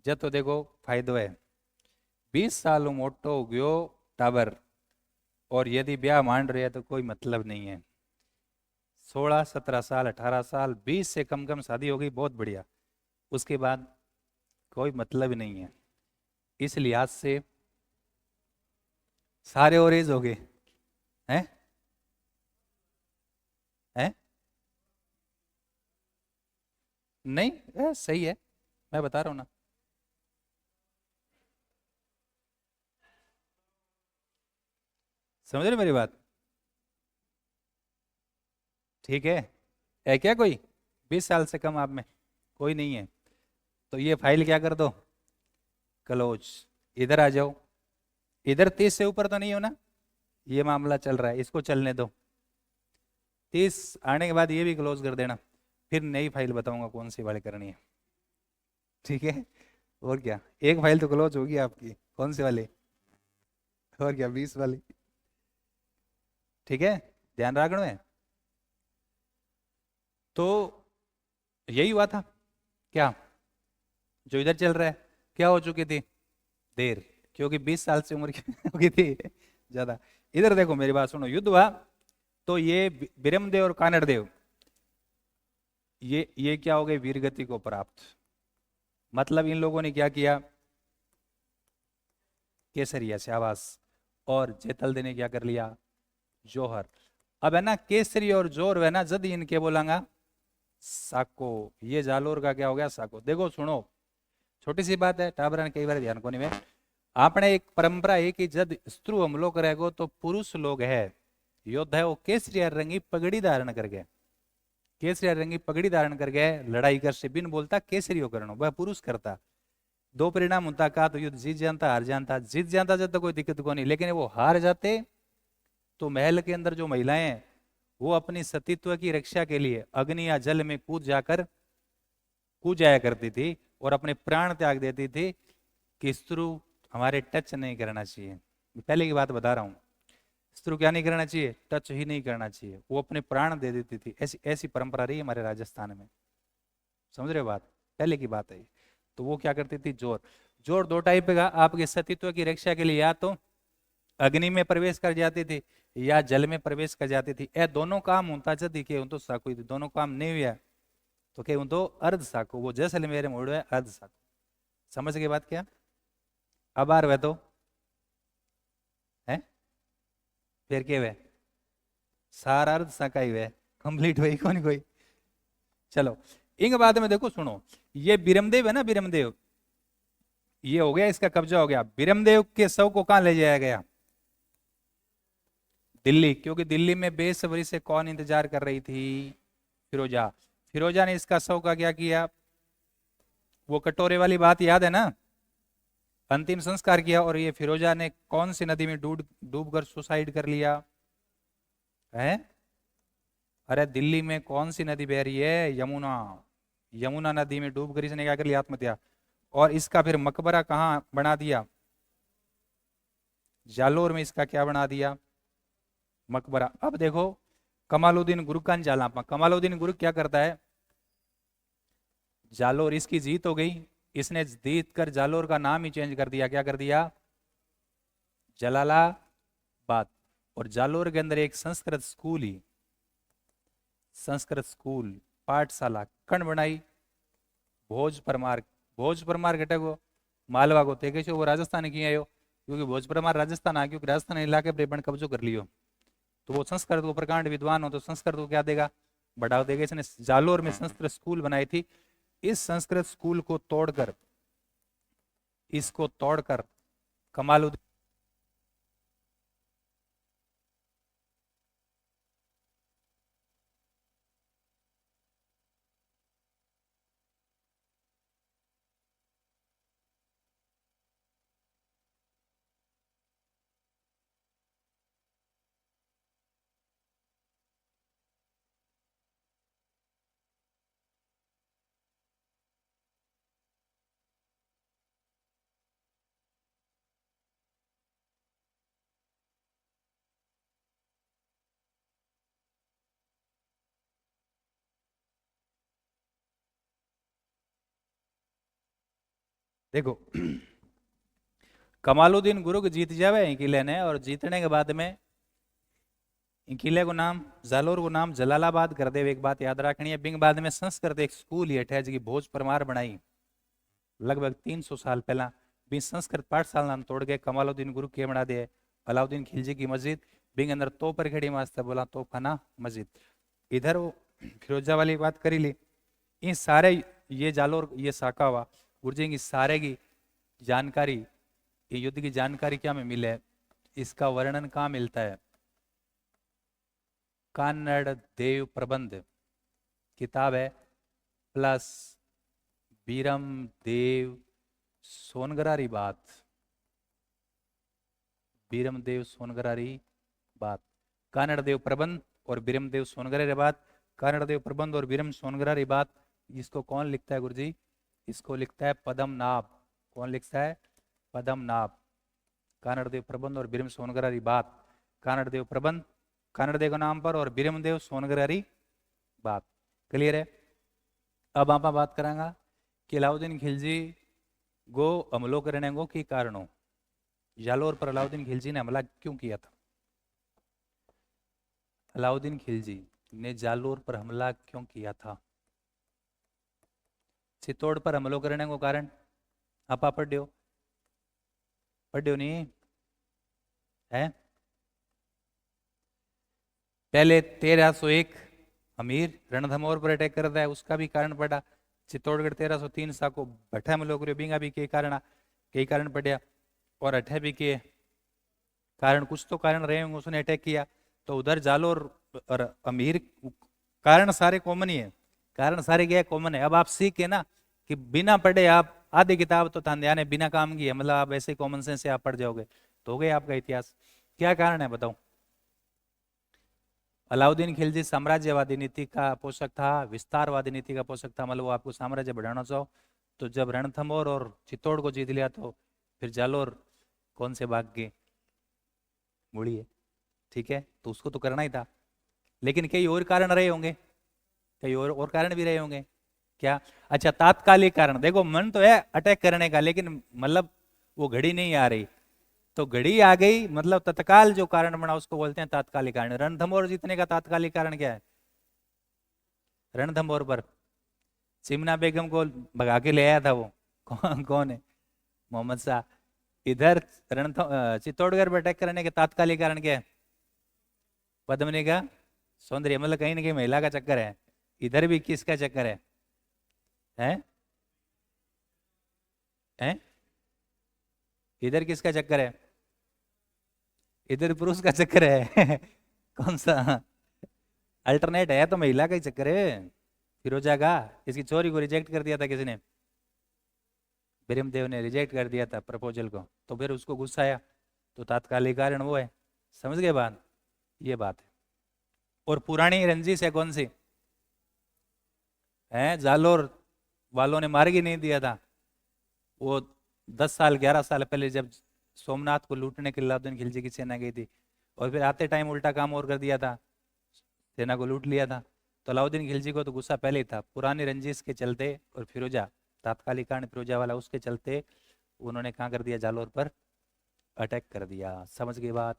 जब तो देखो फायदो है। 20 साल मोटो हो गयो टाबर, और यदि ब्याह मान रहे हैं तो कोई मतलब नहीं है। 16 17 साल 18 साल 20 से कम कम शादी हो गई बहुत बढ़िया, उसके बाद कोई मतलब ही नहीं है। इस लिहाज से सारे ओरेज हो गए हैं। हैं? नहीं, सही है, मैं बता रहा हूं ना। समझ रहे मेरी बात? ठीक है क्या कोई 20 साल से कम आप में? कोई नहीं है? तो ये फाइल क्या कर दो, क्लोज। इधर आ जाओ। इधर 30 से ऊपर तो नहीं हो ना? ये मामला चल रहा है, इसको चलने दो। 30 आने के बाद ये भी क्लोज कर देना। फिर नई फाइल बताऊंगा कौन सी वाली करनी है। ठीक है। और क्या, एक फाइल तो क्लोज होगी आपकी, कौन सी वाली? और क्या, 20 वाली। ठीक है, ध्यान रखना है। तो यही हुआ था क्या जो इधर चल रहा है? क्या हो चुकी थी देर, क्योंकि 20 साल से उम्र की हो गई थी ज्यादा। इधर देखो मेरी बात सुनो, युद्ध हुआ तो ये बिरमदेव और कानड़देव, ये क्या हो गए, वीरगति को प्राप्त। मतलब इन लोगों ने क्या किया, केसरिया से आवास, और जेतलदे ने क्या कर लिया, जौहर। अब है ना केसरी और जोर है ना, जद इनके बोलांगा साको। ये जालोर का क्या हो गया, साको। देखो सुनो, छोटी सी बात है, टाबरा कई बार ध्यान को नहीं में। आपने एक परंपरा है कि जब स्त्रु हमलो करेगो तो पुरुष लोग है योद्धा है वो केसरिया रंगी पगड़ी धारण करके, केसरिया रंगी पगड़ी धारण करके लड़ाई कर से बिन बोलता केसरियो करनो वह पुरुष करता। दो परिणाम होता का, तो युद्ध जीत जानता हार जानता, जीत जानता जब तो कोई दिक्कत को नहीं, लेकिन वो हार जाते तो महल के अंदर जो महिलाएं हैं वो अपनी सतीत्व की रक्षा के लिए अग्नि या जल में कूद जाया करती थी और अपने प्राण त्याग देती थी कि स्त्रु हमारे टच नहीं करना चाहिए। पहले की बात बता रहा हूं, स्त्रु क्या नहीं करना चाहिए, टच ही नहीं करना चाहिए, वो अपने प्राण दे देती थी। ऐसी ऐसी परंपरा रही है हमारे राजस्थान में। समझ रहे हो बात? पहले की बात है ये। तो वो क्या करती थी, जोर। जोर दो टाइप का, आपके सतीत्व की रक्षा के लिए या तो अग्नि में प्रवेश कर जाती थी या जल में प्रवेश कर जाती थी। ए दोनों काम होता जदी के तो साकू थी, दोनों काम नहीं हुआ तो के तो अर्ध साकू, वो जैसलमेर में उड़ है अर्ध साकू। समझ गए बात क्या? अब आ रहे तो है, फिर के वे सारा अर्ध साका ही वे कंप्लीट हुई कौन कोई। चलो, इंग बाद में देखो सुनो, ये बिरमदेव है ना, बिरमदेव ये हो गया, इसका कब्जा हो गया। बिरमदेव के शव को कहां ले जाया गया, दिल्ली, क्योंकि दिल्ली में बेसब्री से कौन इंतजार कर रही थी, फिरोजा। फिरोजा ने इसका शव का क्या किया, वो कटोरे वाली बात याद है ना, अंतिम संस्कार किया। और ये फिरोजा ने कौन सी नदी में डूब डूब कर सुसाइड कर लिया है? अरे दिल्ली में कौन सी नदी बह रही है, यमुना। यमुना नदी में डूब कर इसने क्या कर लिया, आत्महत्या। और इसका फिर मकबरा कहाँ बना दिया, जालोर में इसका क्या बना दिया, मकबरा। अब देखो कमालुद्दीन गुरु का जाला, कमालुद्दीन गुरु क्या करता है, जालोर इसकी जीत हो गई, इसने जीत कर जालोर का नाम ही चेंज कर दिया, क्या कर दिया, जलालाबाद। और जालोर के अंदर एक संस्कृत स्कूल ही, संस्कृत स्कूल पाठशाला कण बनाई। भोज परमार, भोज परमार घटे को मालवा को थे वो राजस्थान की आयो, क्योंकि भोज परमार राजस्थान आ, क्योंकि राजस्थान इलाके पर बन कब्जो कर लियो। तो वो संस्कृत को प्रकांड विद्वान हो तो संस्कृत को क्या देगा, बढ़ावा देगा। इसने जालोर में संस्कृत स्कूल बनाई थी। इस संस्कृत स्कूल को तोड़कर, इसको तोड़कर कमालुद्दीन, देखो कमालुद्दीन गुरुक जीत जावे ई किले ने, और जीतने के बाद में ई किले को नाम जालोर को नाम जलालाबाद कर दे। एक बात याद रखनी है, बिंग बाद में संस्कृत एक स्कूल ही है जी भोज परमार बनाई लगभग 300 साल पहला। बी संस्कृत पाठशाला नाम तोड़ के कमालुद्दीन गुरु के बना दे अलाउद्दीन खिलजी की मस्जिद। बिंग अंदर तोपर खड़ी मस्त बोला तोपखाना मस्जिद। इधर वो फिरोजा वाली बात करी ली। इन सारे ये जालोर ये साका हुआ गुरुजी की सारे की जानकारी, ये युद्ध की जानकारी क्या में मिले, इसका वर्णन कहाँ मिलता है? कन्नड़ देव प्रबंध किताब है, प्लस बीरम देव सोनगरारी बात, बीरम देव सोनगरारी बात, कन्नड़ देव प्रबंध और बीरम देव सोनगरारी बात। कन्नड़ देव प्रबंध और बीरम सोनगरारी बात, इसको कौन लिखता है गुरुजी? इसको लिखता है पद्मनाभ। कौन लिखता है? पद्मनाभ। कन्नड़ देव प्रबंध और बीरम सोनगरारी बात, कन्नड़ देव प्रबंध कन्नड़ देव के नाम पर और बीरम देव सोनगरारी बात। क्लियर है? अब आप बात करांगा कि अलाउद्दीन खिलजी गो हमलो करने को की कारणों, जालोर पर अलाउद्दीन खिलजी ने हमला क्यों किया था? अलाउद्दीन खिलजी ने जालोर पर हमला क्यों किया था? चित्तौड़ पर हमलो करने को कारण आप पढ़ नहीं है? पहले 1301 अमीर रणथंभौर पर अटैक करता है, उसका भी कारण पड़ा। चित्तौड़गढ़ 1303 सा को भट्टा हमलो करो, बिंगा भी कई कारण पड़ा, और अठे भी के कारण कुछ तो कारण रहे होंगे, उसने अटैक किया। तो उधर जालोर और अमीर कारण सारे कॉमन ही है, कारण सारे क्या कॉमन है। अब आप सीखे ना कि बिना पढ़े आप आधी किताब तो ध्यान है, बिना काम की है, मतलब आप ऐसे कॉमन सेंस से आप पढ़ जाओगे तो हो गया आपका इतिहास। क्या कारण है बताओ? अलाउद्दीन खिलजी साम्राज्यवादी नीति का पोषक था, विस्तारवादी नीति का पोषक था, मतलब वो आपको साम्राज्य बढ़ाना चाहो। तो जब रणथंभौर और चित्तौड़ को जीत लिया तो फिर जालोर कौन से भाग के मुड़ी है, ठीक है, तो उसको तो करना ही था। लेकिन कई और कारण रहे होंगे, कई और कारण भी रहे होंगे। क्या? अच्छा, तात्कालिक कारण। देखो मन तो है अटैक करने का, लेकिन मतलब वो घड़ी नहीं आ रही, तो घड़ी आ गई, मतलब तत्काल जो कारण बना उसको बोलते हैं तात्कालिक कारण। रणथंभौर जीतने का तात्कालिक कारण क्या है? रणथंभौर पर चिमना बेगम को भगा के ले आया था वो कौन है? मोहम्मद शाह। इधर चित्तौड़गढ़ पर अटैक करने के तात्कालिक कारण क्या है? पद्मिनी का सौंदर्य, मतलब कहीं ना कहीं महिला का चक्कर है। इधर भी किसका चक्कर है? हैं? हैं? इधर किसका चक्कर है? इधर पुरुष का चक्कर है कौन सा? अल्टरनेट है तो महिला का ही चक्कर है, फिरोजा का। इसकी चोरी को रिजेक्ट कर दिया था किसने? भीमदेव ने रिजेक्ट कर दिया था प्रपोजल को, तो फिर उसको गुस्सा आया, तो तात्कालिक कारण वो है। समझ गए बात? ये बात है। और पुरानी रंजिश है कौन सी? है जालोर वालों ने मार्ग ही नहीं दिया था। वो 10 साल 11 साल पहले जब सोमनाथ को लूटने के लिए अलाउद्दीन खिलजी की सेना गई थी, और फिर आते टाइम उल्टा काम और कर दिया था, सेना को लूट लिया था। तो अलाउद्दीन खिलजी को तो गुस्सा पहले ही था, पुरानी रंजिश के चलते, और फिरोजा तात्कालिक कारण फिरोजा वाला, उसके चलते उन्होंने कहाँ कर दिया? जालोर पर अटैक कर दिया। समझ गई बात?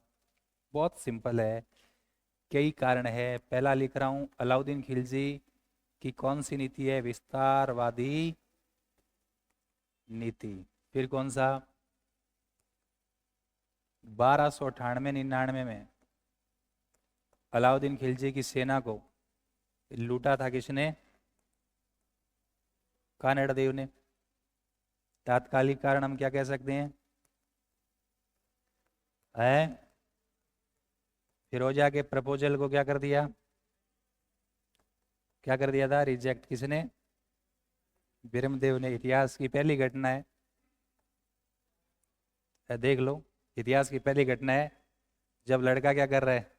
बहुत सिंपल है, कई कारण है। पहला लिख रहा हूं, अलाउद्दीन खिलजी की कौन सी नीति है? विस्तारवादी नीति। फिर कौन सा? 1298-99 में अलाउद्दीन खिलजी की सेना को लूटा था किसने? कानड़ देव ने। तात्कालिक कारण हम क्या कह सकते हैं? है फिरोजा के प्रपोजल को क्या कर दिया? क्या कर दिया था? रिजेक्ट। किसने? भीमदेव ने। इतिहास की पहली घटना है, देख लो, इतिहास की पहली घटना है जब लड़का क्या कर रहा है?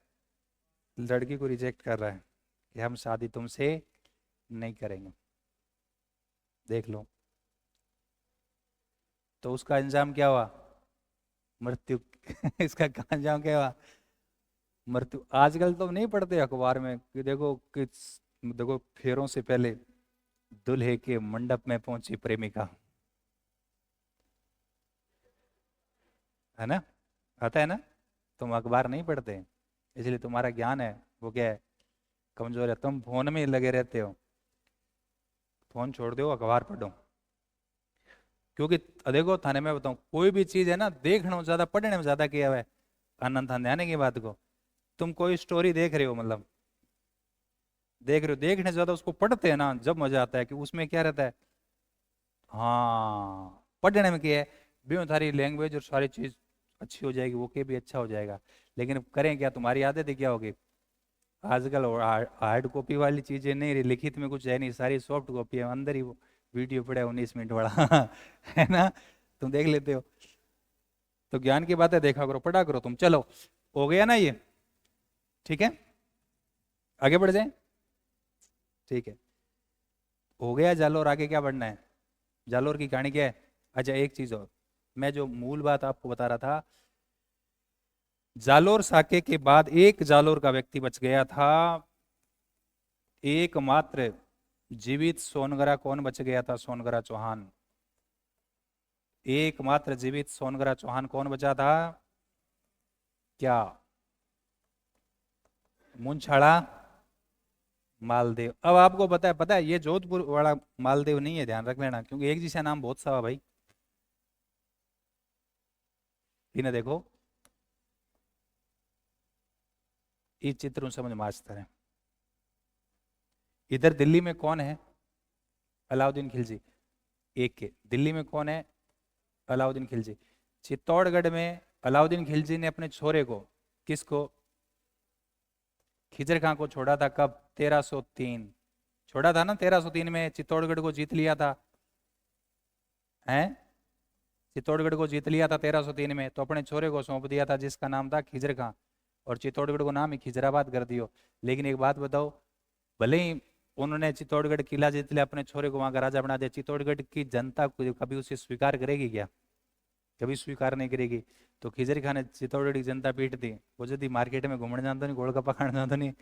लड़की को रिजेक्ट कर रहा है कि हम शादी तुमसे नहीं करेंगे। देख लो, तो उसका अंजाम क्या हुआ? मृत्यु इसका अंजाम क्या हुआ? मृत्यु। आजकल तो नहीं पढ़ते अखबार में कि देखो देखो फेरों से पहले दूल्हे के मंडप में पहुंची प्रेमिका, है ना, आता है ना। तुम अखबार नहीं पढ़ते, इसलिए तुम्हारा ज्ञान है वो क्या है, कमजोर है। तुम फोन में ही लगे रहते हो, फोन छोड़ दो, अखबार पढ़ो। क्योंकि देखो थाने में बताऊं, कोई भी चीज है ना, देखने में ज्यादा पढ़ने में ज्यादा किया हुआ है। आनंद था ध्यान की बात को, तुम कोई स्टोरी देख रहे हो, मतलब देख रहे हो, देखने से ज्यादा उसको पढ़ते हैं ना, जब मजा आता है कि उसमें क्या रहता है। हाँ, पढ़ने में क्या है, भी सारी लैंग्वेज और सारी चीज अच्छी हो जाएगी, वो के भी अच्छा हो जाएगा। लेकिन करें क्या, तुम्हारी आदत है क्या होगी आजकल, हार्ड कॉपी वाली चीजें नहीं रही, लिखित में कुछ है नहीं, सारी सॉफ्ट कॉपी है, अंदर ही वो वीडियो पड़ा है 19 मिनट वाला है ना, तुम देख लेते हो। तो ज्ञान की बातें देखा करो, पढ़ा करो तुम। चलो, हो गया ना ये, ठीक है, आगे बढ़ जाए, ठीक है, हो गया जालोर, आगे क्या बढ़ना है, जालोर की कहानी क्या है। अच्छा एक चीज और, मैं जो मूल बात आपको बता रहा था, जालोर साके के बाद एक जालोर का व्यक्ति बच गया था, एकमात्र जीवित सोनगरा कौन बच गया था, सोनगरा चौहान। एकमात्र जीवित सोनगरा चौहान कौन बचा था, क्या, मुंछाड़ा मालदेव। अब आपको पता है ये जोधपुर वाला मालदेव नहीं है, ध्यान रख लेना, क्योंकि एक जैसा नाम बहुत सा भाई। इन्हें देखो, इस चित्र में समझ मास्टर है। इधर दिल्ली में कौन है, अलाउद्दीन खिलजी। एक के दिल्ली में कौन है, अलाउद्दीन खिलजी। चित्तौड़गढ़ में अलाउद्दीन खिलजी ने अपने छोरे को, किसको, खिजर खां को छोड़ा था, कब, 1303 छोड़ा था ना, 1303 में चित्तौड़गढ़ को जीत लिया था, हैं, चित्तौड़गढ़ को जीत लिया था 1303 में, तो अपने छोरे को सौंप दिया था जिसका नाम था खिजर खां, और चित्तौड़गढ़ को नाम ही खिजराबाद कर दियो। लेकिन एक बात बताओ, भले ही उन्होंने चित्तौड़गढ़ किला जीत लिया, अपने छोरे को वहां का राजा बना दिया, चित्तौड़गढ़ की जनता कभी उसे स्वीकार करेगी क्या, कभी स्वीकार नहीं करेगी। तो खिजर खान ने चित्तौड़गढ़ की जनता पीट दी, वो यदि मार्केट में घूमने जाता नहीं, गोलगप्पा खाने जाता नहीं,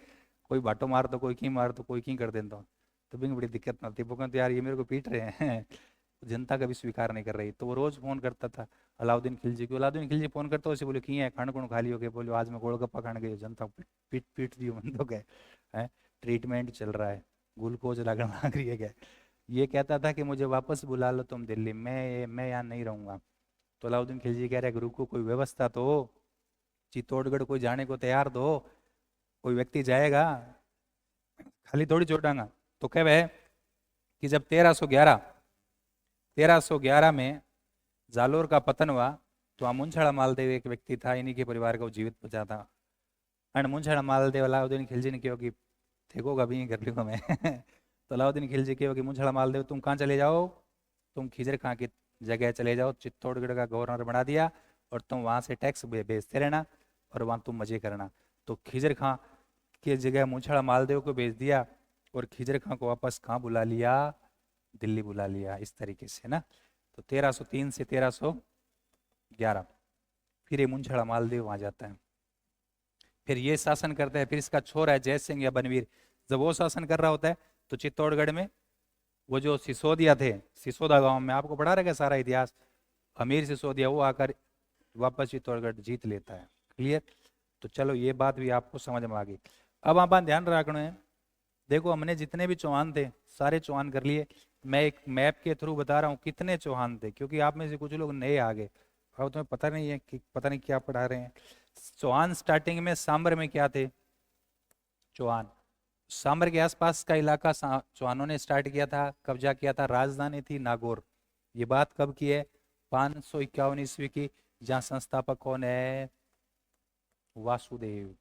कोई बाटो मार तो कोई की मार तो कोई की कर देता, तो भी बड़ी दिक्कत ना थी, वो कहते यार ये मेरे को पीट रहे हैं जनता कभी स्वीकार नहीं कर रही। तो वो रोज फोन करता था अलाउद्दीन खिलजी को, अलाउद्दीन खिलजी फोन करता उसे, बोले की है खान कौन खाली हो गए, बोले आज मैं गोलगप्पा खाने गई, जनता पीट पीट पीट दी मन तो गए है, ट्रीटमेंट चल रहा है, ग्लूकोज लगने लग रही है क्या। ये कहता था कि मुझे वापस बुला लो तुम दिल्ली, मैं यहाँ नहीं रहूंगा। तो अलाउद्दीन खिलजी कह रहे कि रुको, कोई व्यवस्था तो हो, चित्तौड़गढ़ कोई जाने को तैयार तो हो, कोई व्यक्ति जाएगा, खाली थोड़ी छोड़ांगा। तो कह वह कि जब 1311 में जालोर का पतन हुआ, तो वहाँ मुंछड़ा मालदेव एक व्यक्ति था, इन्हीं के परिवार को जीवित बचा था। एंड मुंछड़ा मालदेव अलाउद्दीन खिलजी ने कहा कि देखो कभी नहीं कर लूंगा मैं तो अलाउद्दीन खिलजी कहा कि मुंछड़ा मालदेव तुम कहाँ चले जाओ, तुम खिजर खां की जगह चले जाओ, चित्तौड़गढ़ का गवर्नर बना दिया, और तुम वहां से टैक्स भेजते रहना, और वहां तुम मजे करना। तो खिजर खां की जगह मुंछड़ा मालदेव को भेज दिया, और खिजर खां को वापस कहाँ बुला लिया, दिल्ली बुला लिया, इस तरीके से ना। तो 1303 से 1311 फिर ये मुंछड़ा मालदेव वहां जाता है, फिर ये शासन करता है, फिर इसका छोरा है जय सिंह या बनवीर, जब वो शासन कर रहा होता है, तो चित्तौड़गढ़ में वो जो सिसोदिया थे, सिसोदा गांव में आपको पढ़ा रहेगा सारा इतिहास, अमीर सिसोदिया वो आकर वापस चित्तौड़गढ़ जीत लेता है। क्लियर, तो चलो ये बात भी आपको समझ में आ गई। अब आप ध्यान रखना है, देखो हमने जितने भी चौहान थे सारे चौहान कर लिए, मैं एक मैप के थ्रू बता रहा हूँ कितने चौहान थे, क्योंकि आप में से कुछ लोग नए आ गए, अब तुम्हें पता नहीं है कि पता नहीं क्या पढ़ा रहे हैं। चौहान स्टार्टिंग में सांबर में क्या थे, चौहान सांबर के आसपास का इलाका चौहानों ने स्टार्ट किया था, कब्जा किया था, राजधानी थी नागौर। ये बात कब की है, 551 ईस्वी की, जहां संस्थापक कौन है, वासुदेव।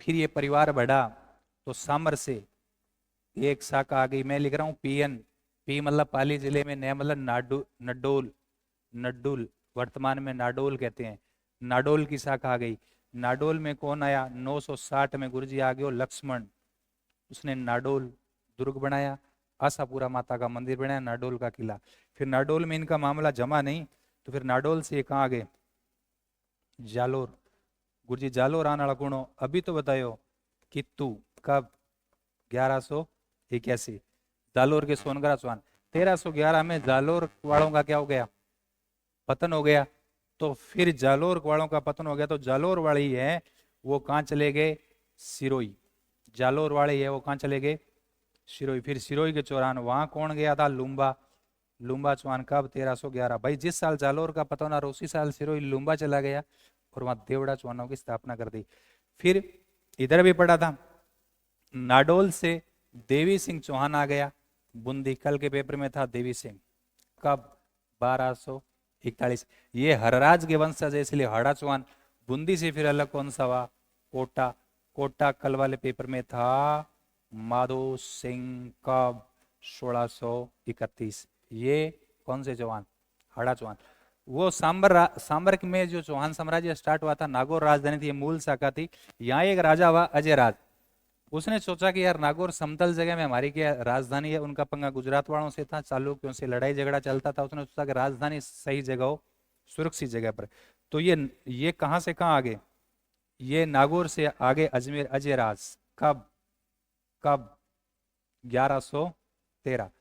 फिर ये परिवार बढ़ा, तो सांबर से एक शाखा आ गई, मैं लिख रहा हूँ पीएन, पी मतलब पाली जिले में, न मतलब नडोल, नड्डुल वर्तमान में नाडोल कहते हैं, नाडोल की शाखा आ गई। नाडोल में कौन आया, 960 में गुरुजी आ गए लक्ष्मण, उसने नाडोल दुर्ग बनाया, आशापुरा माता का मंदिर बनाया, नाडोल का किला। फिर नाडोल में इनका मामला जमा नहीं, तो फिर नाडोल से कहाँ आ गए, जालोर। गुरुजी जालोर आना कुणो, अभी तो बतायो कित्तू, कब, 1181, जालोर के सोनगरा चौहान। 1311 में जालोर वालों का क्या हो गया, पतन हो गया, तो फिर जालोर वालों का पतन हो गया, तो जालोर वाले ही है वो कहाँ चले गए, सिरोही। जालोर वाले है वो कहाँ चले गए, सिरोही। फिर सिरोही के चौरान वहां कौन गया था, लुम्बा। लुम्बा चौहान कब, 1311। भाई जिस साल जालोर का पतन और उसी साल सिरोही लुम्बा चला गया और वहां देवड़ा चौहानों की स्थापना कर दी। फिर इधर भी पढ़ा था, नाडोल से देवी सिंह चौहान आ गया, बूंदी। कल के पेपर में था देवी सिंह, कब, 1241। ये हरराज के वंशज है इसलिए हड़ा चौहान। बूंदी से फिर अलग कौन सा हुआ, कोटा। कोटा कल वाले पेपर में था माधो सिंह, कब, 1631। ये कौन से चौहान, हड़ा चौहान। वो सांबर में जो चौहान साम्राज्य स्टार्ट हुआ था, नागौर राजधानी थी, ये मूल शाखा थी। यहाँ एक राजा हुआ अजय राज, उसने सोचा कि यार नागौर समतल जगह में हमारी क्या राजधानी है। उनका पंगा गुजरात वालों से था, चालुक्यों से लड़ाई झगड़ा चलता था। उसने सोचा कि राजधानी सही जगह हो, सुरक्षित जगह पर। तो ये कहां से कहां आगे, ये नागौर से आगे अजमेर, अजय राज। कब, कब, 1113।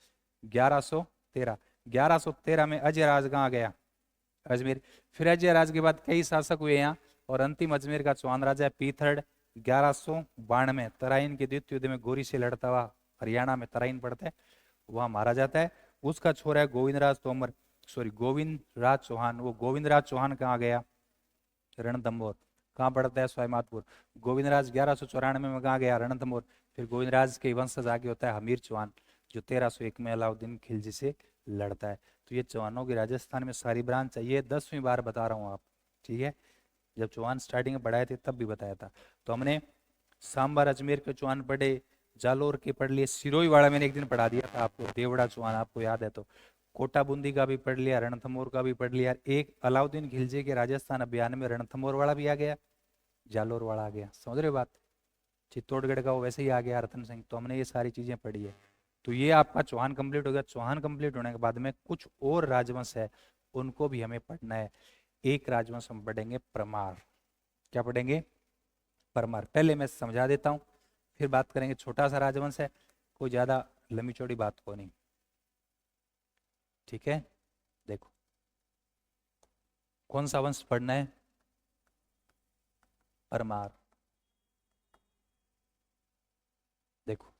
1113, 1113 में अजय राज कहाँ गया, अजमेर। फिर अजय राज के बाद कई शासक हुए यहाँ, और अंतिम अजमेर का चौहान राजा पीथर्ड 1192 तराइन के द्वितीय युद्ध में गोरी से लड़ता हुआ, हरियाणा में तराइन पड़ता है, वहां मारा जाता है। उसका छोरा है गोविंदराज तोमर, सॉरी गोविंदराज चौहान। वो गोविंदराज चौहान कहाँ गया, रणथंभौर। कहाँ पड़ता है, स्वाईमाधपुर। गोविंदराज 1194 में कहाँ गया, रणथंभौर। फिर गोविंदराज के वंशज आगे होता है हमीर चौहान, जो 1301 में अलाउद्दीन खिलजी से लड़ता है। तो ये चौहानों की राजस्थान में सारी ब्रांच है, ये 10वीं बार बता रहा हूँ आप, ठीक है। जब चौहान स्टार्टिंग में पढ़ाए थे तब भी बताया था। तो हमने सांबर अजमेर के चौहान पढ़े, जालोर के पढ़ लिए, सिरोही वाला मैंने एक दिन पढ़ा दिया था आपको, देवड़ा चौहान आपको याद है तो। कोटा बूंदी का भी पढ़ लिया, रणथंभौर का भी पढ़ लिया। एक अलाउद्दीन खिलजी के राजस्थान अभियान में रणथंभौर वाला भी आ गया, जालोर वाला आ गया, समझ रहे हो बात। चित्तौड़गढ़ का वो वैसे ही आ गया रतन सिंह। तो हमने ये सारी चीजें पढ़ी है। तो ये आपका चौहान कंप्लीट हो गया। चौहान कंप्लीट होने के बाद में कुछ और राजवंश है, उनको भी हमें पढ़ना है। एक राजवंश हम पढ़ेंगे परमार। क्या पढ़ेंगे, परमार। पहले मैं समझा देता हूँ, फिर बात करेंगे। छोटा सा राजवंश है, कोई ज्यादा लंबी चौड़ी बात को नहीं, ठीक है। देखो कौन सा वंश पढ़ना है, परमार। देखो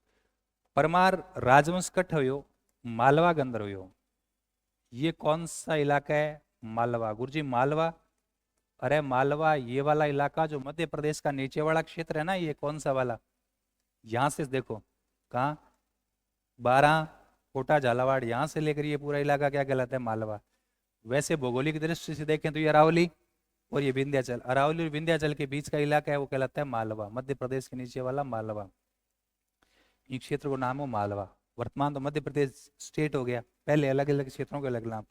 परमार राजवंश कठ हुयो, मालवा गंदर हुयो। ये कौन सा इलाका है, मालवा। गुरुजी मालवा, अरे मालवा ये वाला इलाका जो मध्य प्रदेश का नीचे वाला क्षेत्र है ना, ये कौन सा वाला, यहां से देखो कहाँ, 12, कोटा, झालावाड़, यहां से लेकर ये पूरा इलाका क्या कहलाता है, मालवा। वैसे भौगोलिक दृष्टि से देखें तो ये अरावली और ये विंध्याचल, अरावली और विंध्याचल के बीच का इलाका है, वो कहलाता है मालवा, मध्य प्रदेश के नीचे वाला मालवा। इस क्षेत्र को नाम हो मालवा। वर्तमान तो मध्य प्रदेश स्टेट हो गया, पहले अलग अलग क्षेत्रों के अलग नाम।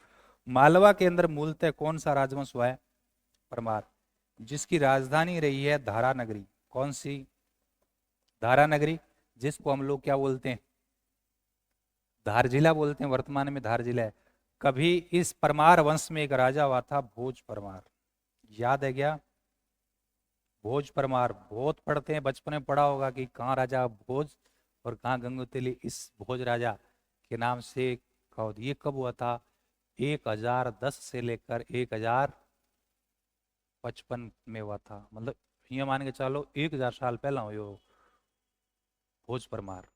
मालवा के अंदर मूलतः कौन सा राजवंश हुआ है, परमार, जिसकी राजधानी रही है धारा नगरी। कौन सी, धारा नगरी, जिसको हम लोग क्या बोलते हैं, धार जिला बोलते हैं, वर्तमान में धार जिला है। कभी इस परमार वंश में एक राजा हुआ था भोज परमार, याद है क्या, भोज परमार। बहुत पढ़ते हैं, बचपन में पढ़ा होगा कि कहाँ राजा भोज और कहाँ गंगोत्री, इस भोज राजा के नाम से कहा। ये कब हुआ था, 1010 से लेकर 1055 में हुआ था। मतलब ये मान के चलो 1000 साल पहला हुआ भोज परमार,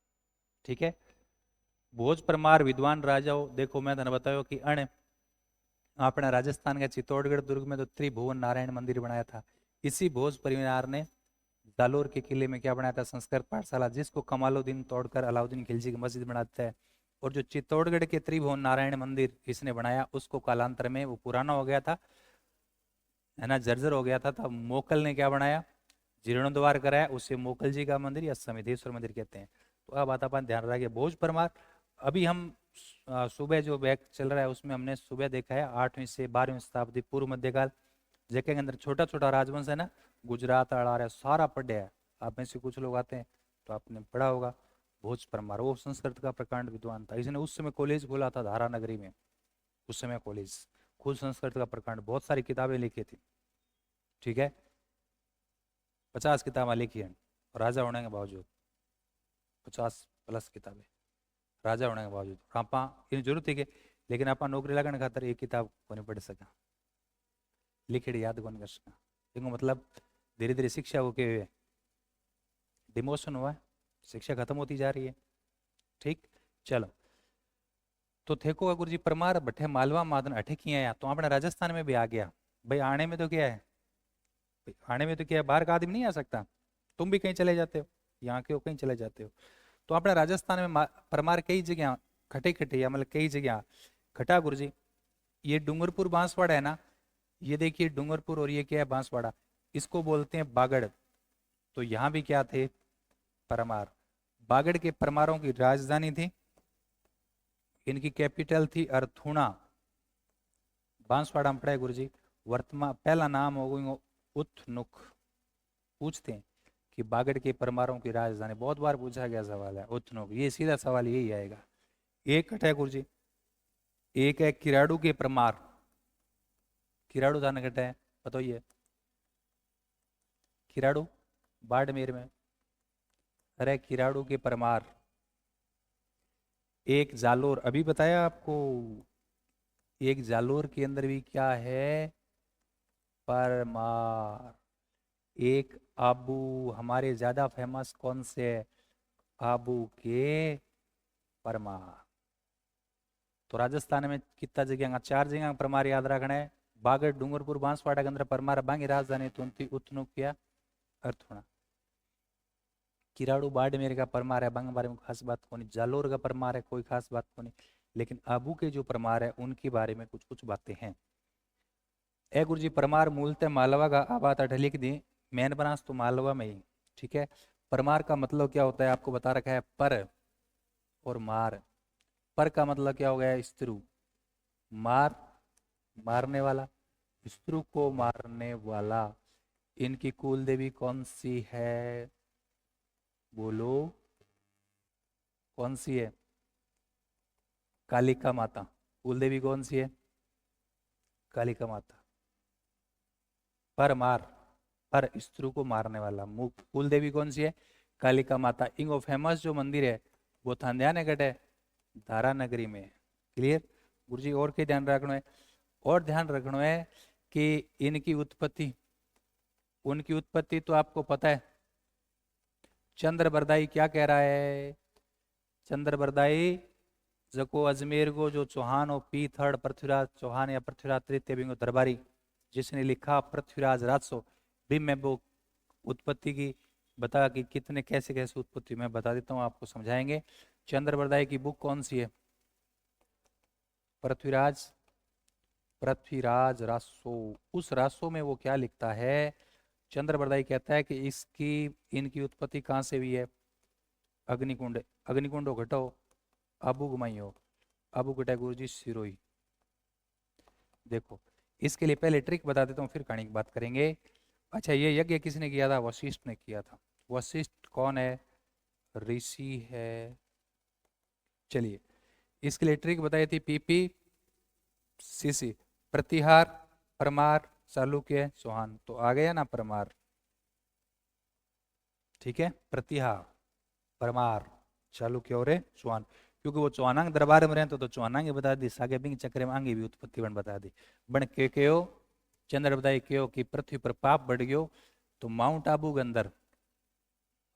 ठीक है। भोज परमार विद्वान राजा हो। देखो मैं तने बतायो कि अण अपना राजस्थान के चित्तौड़गढ़ दुर्ग में तो त्रिभुवन नारायण मंदिर बनाया था। इसी भोज परिवार ने जालोर के किले में क्या बनाया था, संस्कृत पाठशाला, जिसको कमालुद्दीन तोड़कर अलाउद्दीन खिलजी की मस्जिद बनाता है। और जो चित्तौड़गढ़ के त्रिभुवन नारायण मंदिर इसने बनाया, उसको कालांतर में वो पुराना हो गया था, है ना, जर्जर हो गया था। तब मोकल ने क्या बनाया, जीर्णोद्वार कराया, उसे मोकल जी का मंदिर या समिधेश्वर मंदिर कहते हैं। तो अब बात अपन ध्यान रखिए, भोज परमार। अभी हम सुबह जो बैग चल रहा है उसमें हमने सुबह देखा है 8वीं से 12वीं शताब्दी पूर्व मध्यकाल, जेके के अंदर छोटा छोटा राजवंश है ना, गुजरात अड़ार है, सारा पढ़े है। आप में से कुछ लोग आते हैं तो आपने पढ़ा होगा। भोज परमार वो संस्कृत का प्रकांड विद्वान था, इसने उस समय कॉलेज खोला था धारा नगरी में, उस समय कॉलेज, खुद संस्कृत का प्रकांड, बहुत सारी किताबें लिखी थी, ठीक है। 50 किताबें लिखी है, राजा होने के बावजूद 50+ किताबें, राजा होने के बावजूद। आप इन जरूरत थी कि, लेकिन आप नौकरी लगने खातर एक किताब को नहीं पढ़ सका, लिखेड़ी याद कौन कर सका। इनको मतलब धीरे धीरे शिक्षा को के डिमोशन हुआ है, शिक्षा खत्म होती जा रही है। ठीक, चलो। तो थेको का गुरुजी परमार बठे मालवा मादन अठे किया आया, तो अपने राजस्थान में भी आ गया। भाई आने में तो क्या है, आने में तो क्या है, बाहर का आदमी नहीं आ सकता। तुम भी कहीं चले जाते हो, यहाँ के हो कहीं चले जाते हो। तो अपने राजस्थान में परमार कई जगह खटे खटे, या मतलब कई जगह खटा गुरुजी। ये डूंगरपुर बांसवाड़ा है ना, ये देखिए डूंगरपुर, और ये क्या है बांसवाड़ा, इसको बोलते हैं बागड़। तो यहाँ भी क्या थे, परमार। बागड़ के परमारों की राजधानी थी, इनकी कैपिटल थी अर्थुणा। बांसवाड़ा में पड़ा है गुरुजी। वर्तमान पहला नाम हो गई उथनुक। पूछते हैं कि बागड़ के परमारों की राजधानी, बहुत बार पूछा गया सवाल है उथनुक, ये सीधा सवाल यही आएगा। एक कट है गुरुजी, एक है किराड़ू के परमार। किराड़ू थाना कट है, बताइए। किराड़ू बाड़मेर में, अरे किराड़ू के परमार। एक जालोर, अभी बताया आपको, एक जालोर के अंदर भी क्या है, परमार। एक आबू, हमारे ज्यादा फेमस कौन से है, आबू के परमार। तो राजस्थान में कितना जगह, 4 जगह परमार याद रखना है। बागड़, डूंगरपुर, बांसवाड़ा के अंदर परमार, बांगी राजधानी तुंती उतनुक या अर्थुणा। किराड़ू बाड़मेर का परमार है, बांग बारे में खास बात को नहीं। जालोर का परमार है, कोई खास बात को नहीं। लेकिन आबू के जो परमार है उनके बारे में कुछ कुछ बातें हैं। ए गुरु जी, परमार मूलतः मालवा का आबाद अठ लिख दी, मेन ब्रांच तो मालवा में ही। ठीक है। परमार का मतलब क्या होता है आपको बता रखा है, पर और मार। पर का मतलब क्या हो गया, स्त्रु। मार, मारने वाला। स्त्रु को मारने वाला। इनकी कुल देवी कौन सी है, बोलो कौन सी है, कालिका माता। कुल देवी कौन सी है, कालिका माता। पर मार, पर स्त्रु को मारने वाला। कुल देवी कौन सी है, कालिका माता। इनको फेमस जो मंदिर है वो थांध्यानेगढ़ है, धारा नगरी में। क्लियर गुरु जी। और क्या ध्यान रखना है, और ध्यान रखना है कि इनकी उत्पत्ति, उनकी उत्पत्ति तो आपको पता है। चंद्र बरदाई क्या कह रहा है, चंद्र बरदाई जको अजमेर को जो चौहान और पीथड़ पृथ्वीराज चौहान या पृथ्वीराज तृतीय बिंगो दरबारी जिसने लिखा पृथ्वीराज राजसो, भी मैं वो उत्पत्ति की बता कि कितने कैसे कैसे उत्पत्ति, मैं बता देता हूँ आपको, समझाएंगे। चंद्र बरदाई की बुक कौन सी है, पृथ्वीराज, पृथ्वीराज रासो। उस रासो में वो क्या लिखता है, चंद्र बरदाई कहता है कि इसकी, इनकी उत्पत्ति कहाँ से हुई है, अग्निकुंड। अग्निकुंड घटो अबू घुमाइयो, अबू घटा गुरु जी सिरोही। देखो, इसके लिए पहले ट्रिक बता देता हूँ, फिर कहानी की बात करेंगे। अच्छा, ये यज्ञ किसने किया था, वशिष्ठ ने किया था। वशिष्ठ कौन है, ऋषि है। चलिए, इसके लिए ट्रिक बताई थी, पीपी सीसी, प्रतिहार, परमार, चालुक्य, चौहान। तो आ गया ना परमार। ठीक है, प्रतिहार, परमार, चालुक्य और चौहान। क्योंकि वो चौहानांग दरबार में रहते तो चौहानांग बता दी, सागे बिंग चक्र में आगे भी उत्पत्ति बन बता दी। बन के कहो चंद्र बताई कहो कि पृथ्वी पर पाप बढ़ गयो, तो माउंट आबू के अंदर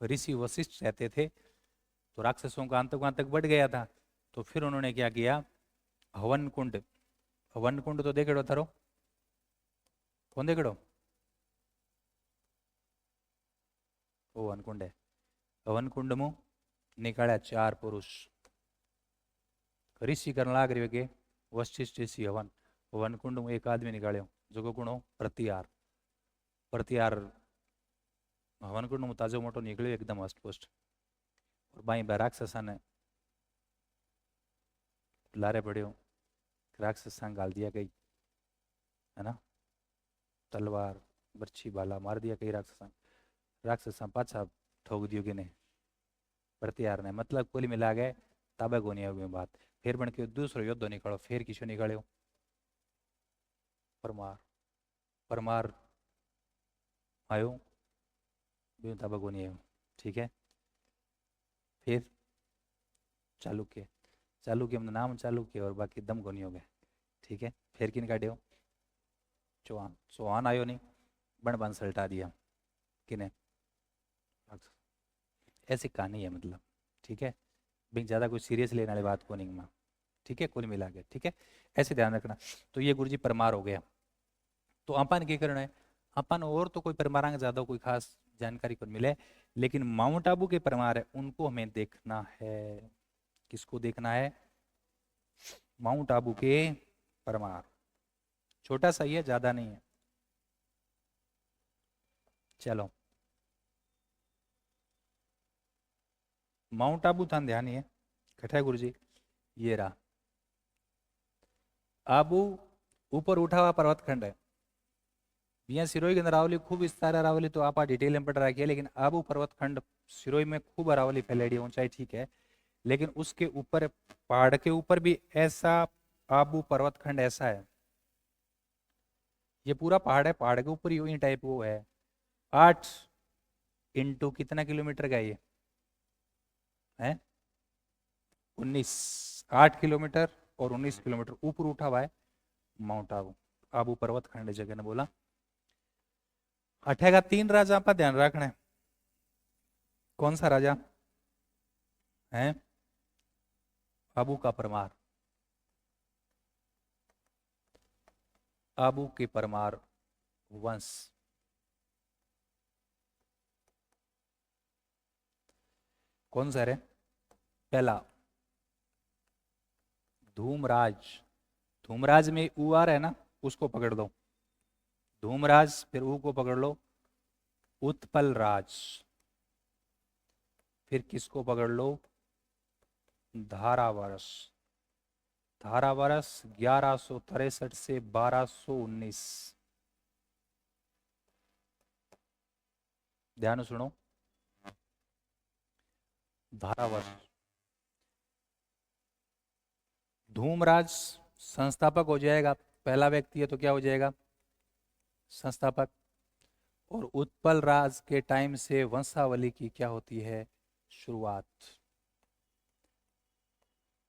ऋषि वशिष्ठ रहते थे, तो राक्षसों का आतंक बढ़ गया था। तो फिर उन्होंने क्या किया, हवन कुंड, हवन कुंड तो देखेड़ो थारो, कौन देखेड़ो, वो हवन कुंड है। हवन कुंड में निकाला 4 पुरुष, ऋषि करने लाग रहे के वशिष्ठ ऋषि हवन। हवन कुंड में एक आदमी निकालो जो गुण प्रतिहार। प्रतिहार हवन कुंड में ताजो मोटो निकलो एकदम अष्टपुष्ट, और बाई बा राक्षसा ने लारे पड़ियो, राक्षसा गाल दिया गई, है ना, तलवार बर्छी भाला मार दिया कई राक्षसा। राक्षसा पाछा ठोक दियो कि नहीं, प्रतिहार ने। मतलब कुल मिला गए ताबे को नहीं हुई बात। फिर बन के दूसरो योद्धो निकालो, फिर किसो निकालो, परमार। परमार आयो, भी ताबे को नहीं आयो। ठीक है। फिर चालुक्य, चालुक्य में नाम चालुक्य और बाकी दम को नहीं हो गए। ठीक है। फिर किन काटियो, चौहान। चौहान आयो नहीं, बन बन सल्टा दिया किने। ऐसी कहानी है मतलब, ठीक है। भी ज़्यादा कुछ सीरियस लेने वाली बात को नहीं मां, ठीक है, कुल मिला के, ठीक है। ऐसे ध्यान रखना। तो ये गुरुजी परमार हो गया। तो अपन क्या करना है, अपन और तो कोई परमार ज्यादा कोई खास जानकारी को मिले, लेकिन माउंट आबू के परमार है उनको हमें देखना है। किसको देखना है? माउंट आबू के परमार। छोटा सा ही है, ज्यादा नहीं है। चलो, माउंट आबू था ध्यान है कठा है गुरुजी, ये रहा आबू, ऊपर उठा हुआ पर्वत खंड है। यहाँ सिरोही के अंदर अरावली खूब विस्तार है, अरावली तो आप डिटेल में पढ़ रखी है, लेकिन आबू पर्वत खंड सिरोही में खूब अरावली फैलेडी ऊंचाई, ठीक है। लेकिन उसके ऊपर पहाड़ के ऊपर भी ऐसा आबू पर्वत खंड ऐसा है, ये पूरा पहाड़ है, पहाड़ के ऊपर यूं टाइप वो है। 8 इंटू कितना किलोमीटर का ये है? 19। 8 किलोमीटर और 19 किलोमीटर ऊपर उठा हुआ है माउंट आबू। आबू पर्वत खंड जगह ने बोला। अठेगा 3 राजा पर ध्यान रखना है। कौन सा राजा है? आबू का परमार, आबू के परमार वंश। कौन सा है? पहला धूमराज। धूमराज में ऊ आ रहा है ना, उसको पकड़ दो। धूमराज, फिर ऊ को पकड़ लो, उत्पल राज। फिर किसको पकड़ लो? धारावर्ष। धारावर्ष 1163 से 1219। ध्यान सुनो, धारावर्ष। धूमराज संस्थापक हो जाएगा, पहला व्यक्ति है तो क्या हो जाएगा? संस्थापक। और उत्पल राज के टाइम से वंशावली की क्या होती है? शुरुआत।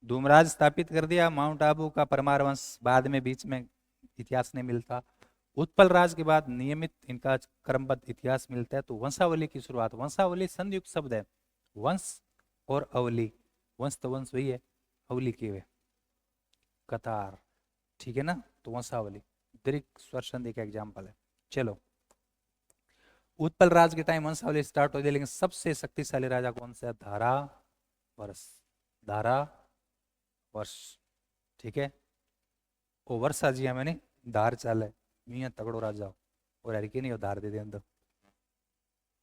धूमराज स्थापित कर दिया, माउंट आबू का परमार वंश बाद में बीच में इतिहास नहीं मिलता। उत्पल राज के बाद नियमित इनका क्रमबद्ध इतिहास मिलता है। तो वंशावली की शुरुआत, वंशावली संयुक्त शब्द है, वंश और अवली। वंश तो वंश वही है, अवली की वे कतार, ठीक है ना। तो वंशावली दीर्घ स्वर संधि का एग्जाम्पल है। चलो, उत्पल राज के टाइम वंशावली स्टार्ट हो गई, लेकिन सबसे शक्तिशाली राजा कौन सा है? धारा वर्ष। धारा वर्ष, ठीक है। ओ वर्षा जी मैंने धार चाले मियाँ तगड़ो राजा हो, और हरिके नहीं हो धार दे दे अंदर,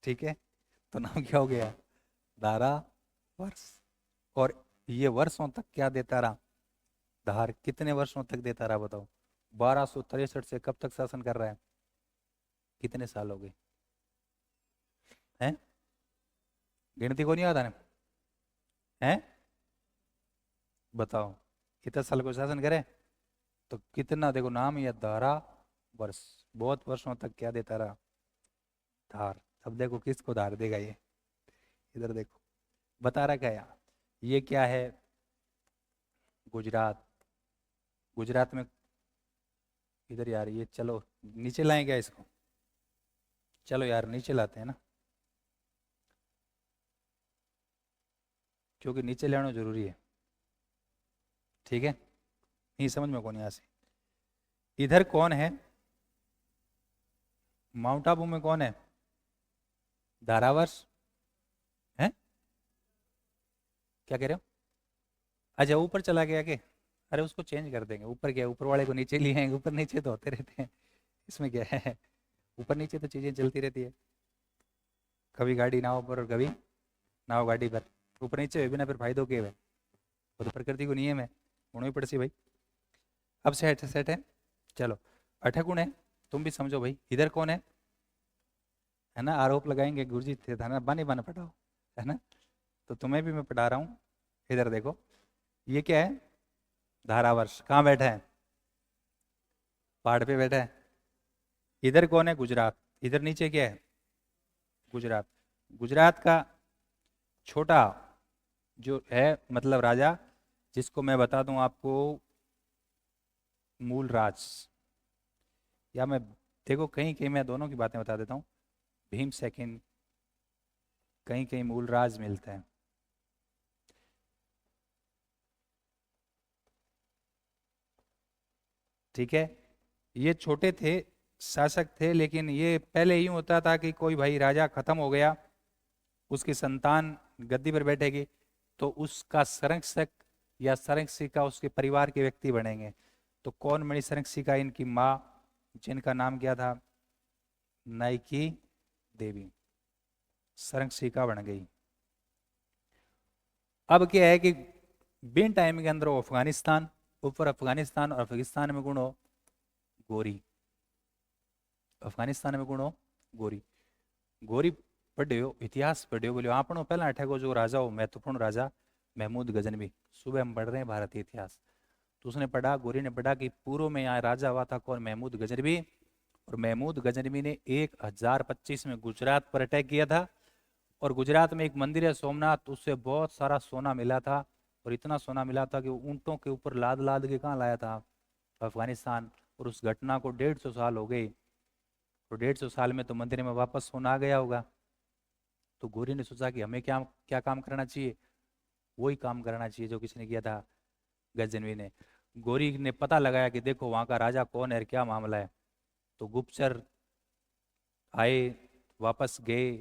ठीक है। तो नाम क्या हो गया? धारा वर्ष। और ये वर्षों तक क्या देता रहा? धार। कितने वर्षों तक देता रहा बताओ? 1263 से कब तक शासन कर रहा है? कितने साल हो गए हैं? गिनती को नहीं आता ना है? बताओ, कितने साल को शासन करे? तो कितना देखो, नाम ये धारा वर्ष। बहुत वर्षों तक क्या देता रहा? धार। अब देखो किसको धार देगा ये, इधर देखो बता रहा क्या यार। ये क्या है? गुजरात। गुजरात में इधर यार, ये चलो नीचे लाएं क्या इसको? चलो यार नीचे लाते हैं ना, क्योंकि नीचे लाना जरूरी है, ठीक है। नहीं समझ में कौन यहाँ से? इधर कौन है? माउंट आबू में कौन है? धारावर्ष है। क्या कह रहे हो? अच्छा ऊपर चला गया के? अरे उसको चेंज कर देंगे, ऊपर क्या, ऊपर वाले को नीचे लिए हैं, ऊपर नीचे तो होते रहते हैं, इसमें क्या है? ऊपर नीचे तो चीजें चलती रहती है, कभी गाड़ी नाव पर और कभी नाव गाड़ी पर। ऊपर नीचे हुए बिना फिर फायदो के हुए, वो तो प्रकृति को नियम है, होना ही पड़सी भाई। अब सेट सेट है। चलो, अठगुण है, तुम भी समझो भाई। इधर कौन है ना? आरोप लगाएंगे गुरुजी थे था ना, बानी बाना पढ़ाओ, है ना। तो तुम्हें भी मैं पढ़ा रहा हूँ। इधर देखो, ये क्या है? धारावर्ष। कहाँ बैठा है? पहाड़ पे बैठा है। इधर कौन है? गुजरात। इधर नीचे क्या है? गुजरात। गुजरात का छोटा जो है मतलब राजा, जिसको मैं बता दूं आपको, मूल राज। या मैं, देखो कहीं कहीं मैं दोनों की बातें बता देता हूँ। भीम सेकंड, कहीं कहीं मूलराज मिलता है। ठीक है, ये छोटे थे, शासक थे, लेकिन ये पहले यूं होता था कि कोई भाई राजा खत्म हो गया, उसकी संतान गद्दी पर बैठेगी, तो उसका संरक्षक या संरक्षिका उसके परिवार के व्यक्ति बनेंगे। तो कौन बनी संरक्षिका? इनकी माँ, जिनका नाम क्या था? नाइकी देवी, संरक्षिका बन गई। अब क्या है कि बिन टाइम के अंदर वो अफगानिस्तान, ऊपर अफगानिस्तान, और अफगानिस्तान में गुण हो गोरी, अफगानिस्तान में गुण हो गोरी, गोरी पढ़े हो, इतिहास पढ़े हो, बोले आपनो पहला अठेगो जो राजा हो, महत्वपूर्ण राजा महमूद गजनवी। सुबह हम पढ़ रहे हैं भारतीय इतिहास, तो उसने पढ़ा, गोरी ने पढ़ा कि पूर्व में यहाँ राजा हुआ था कौन? महमूद गजनवी। और महमूद गजनवी ने 1025 में गुजरात पर अटैक किया था, और गुजरात में एक मंदिर है सोमनाथ, उससे बहुत सारा सोना मिला था, और इतना सोना मिला था कि वो ऊंटों के ऊपर लाद लाद के कहाँ लाया था? अफगानिस्तान। और उस घटना को 150 साल हो गए, तो 150 साल में तो मंदिर में वापस सोना आ गया होगा। तो गोरी ने सोचा कि हमें क्या क्या काम करना चाहिए? वही काम करना चाहिए जो किसने किया था? गजनवी ने। गोरी ने पता लगाया कि देखो वहाँ का राजा कौन है और क्या मामला है। तो गुप्तचर आए, वापस गए,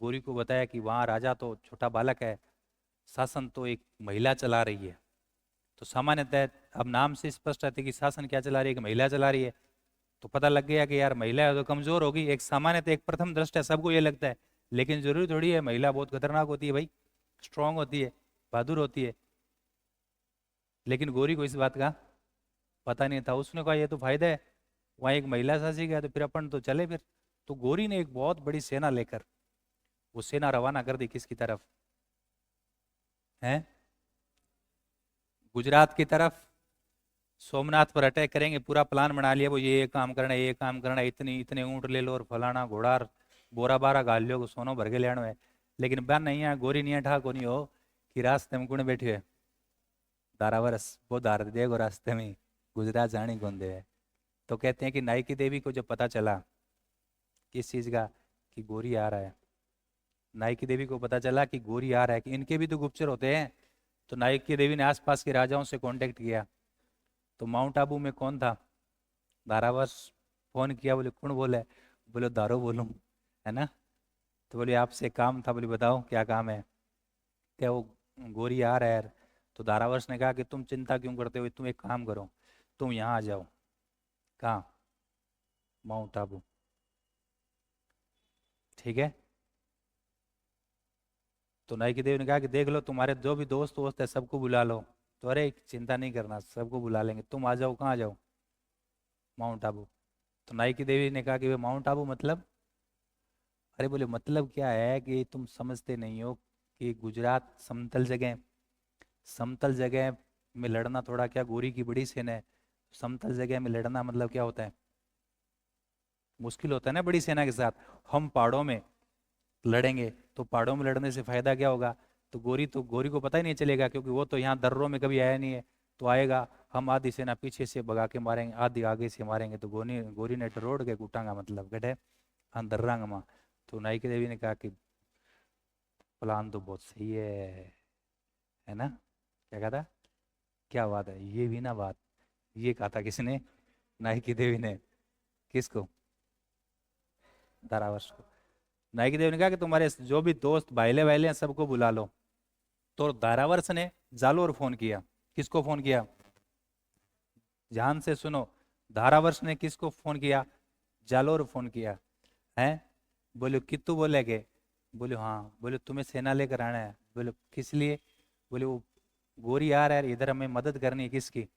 गोरी को बताया कि वहाँ राजा तो छोटा बालक है, शासन तो एक महिला चला रही है। तो सामान्यतः अब नाम से स्पष्ट रहते कि शासन क्या चला रही है? कि महिला चला रही है। तो पता लग गया कि यार महिला है तो कमजोर होगी, एक सामान्यतः एक प्रथम दृष्टया सबको ये लगता है, लेकिन जरूरी थोड़ी है, महिला बहुत खतरनाक होती है भाई, स्ट्रांग होती है, बहादुर होती है। लेकिन गोरी को इस बात का पता नहीं था, उसने कहा ये तो फायदा है, वहाँ एक महिला शासक है तो फिर अपन तो चले फिर। तो गोरी ने एक बहुत बड़ी सेना लेकर वो सेना रवाना कर दी, किसकी तरफ है? गुजरात की तरफ। सोमनाथ पर अटैक करेंगे, पूरा प्लान बना लिया, वो ये काम करना है, ये काम करना है, इतनी इतने ऊंट ले लो और फलाना घोड़ा और बोरा बारा गाल लो, सोनो भर के लेना है। लेकिन बन नहीं है, गोरी नहीं है, ठा को नहीं हो कि रास्ते में कौन बैठे है? दारावरस, वो दार देगो रास्ते में, गुजरात जाने कौन दे है। तो कहते हैं कि नाइकी देवी को जब पता चला किस चीज का, कि गोरी आ रहा है, नाइकी देवी को पता चला कि गोरी आ रहा है, कि इनके भी तो गुप्तचर होते हैं। तो नाइकी देवी ने आसपास के राजाओं से कांटेक्ट किया। तो माउंट आबू में कौन था? दारावस। फोन किया, बोले कौन बोले? बोले दारो बोलूं, है ना? तो बोले आपसे काम था, बोले बताओ क्या काम है? क्या वो गोरी आ रहा है यार। तो दारावस ने कहा कि तुम चिंता क्यों करते हो, तुम एक काम करो, तुम यहाँ आ जाओ। कहाँ? माउंट आबू। ठीक है। तो नाइकी देव ने कहा कि देख लो तुम्हारे जो भी दोस्त वोस्त है सबको बुला लो। तो अरे चिंता नहीं करना, सबको बुला लेंगे, तुम आ जाओ। कहाँ आ जाओ? माउंट आबू। तो नाइकी देवी ने कहा कि वे माउंट आबू मतलब? अरे बोले मतलब क्या है कि तुम समझते नहीं हो कि गुजरात समतल जगह, समतल जगह में लड़ना थोड़ा क्या, गोरी की बड़ी सेना है, समतल जगह में लड़ना मतलब क्या होता है? मुश्किल होता है ना बड़ी सेना के साथ। हम पहाड़ों में लड़ेंगे, तो पहाड़ों में लड़ने से फायदा क्या होगा? तो गोरी को पता ही नहीं चलेगा, क्योंकि वो तो यहाँ दर्रों में कभी आया नहीं है। तो आएगा, हम आधी सेना पीछे से भगा के मारेंगे, आधी आगे से मारेंगे, तो गोरी गोरी ने रोड के कुटांगा मतलब गढ़े हाँ दर्रांग माँ। तो नाइके देवी ने कहा कि प्लान तो बहुत सही है ना? क्या कहा था? क्या बात है, ये भी ना बात, ये कहा था किसने? नाइकी देवी ने। किसको? दारावर्ष को। नाइकी देवी ने कहा कि तुम्हारे जो भी दोस्त भाईले भाईले हैं सबको बुला लो। तो दारावर्ष ने जालोर फोन किया। किसको फोन किया? ध्यान से सुनो, धारावर्ष ने किसको फोन किया? जालोर फोन किया है। बोले कितु बोले के? बोले हाँ। बोले तुम्हें सेना लेकर आना है? बोले किस लिए? बोले वो गोरी आ रहा है इधर, हमें मदद करनी है। किसकी?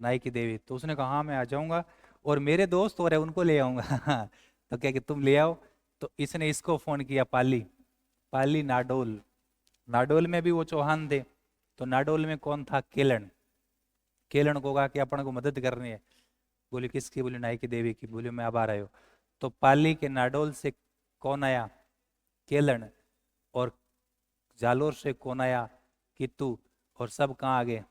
नाइकी देवी। तो उसने कहा हाँ मैं आ जाऊंगा, और मेरे दोस्त और है उनको ले आऊंगा। तो क्या कि तुम ले आओ। तो इसने इसको फोन किया, पाली, पाली नाडोल। नाडोल में भी वो चौहान थे। तो नाडोल में कौन था? केलन। केलन को कहा कि अपन को मदद करनी है। बोले किसकी? बोले नाइकी देवी की। बोले मैं अब आ रहा हूँ। तो पाली के नाडोल से कौन आया? केलन। और जालोर से कौन आया? कित्तू। और सब कहाँ आ गए?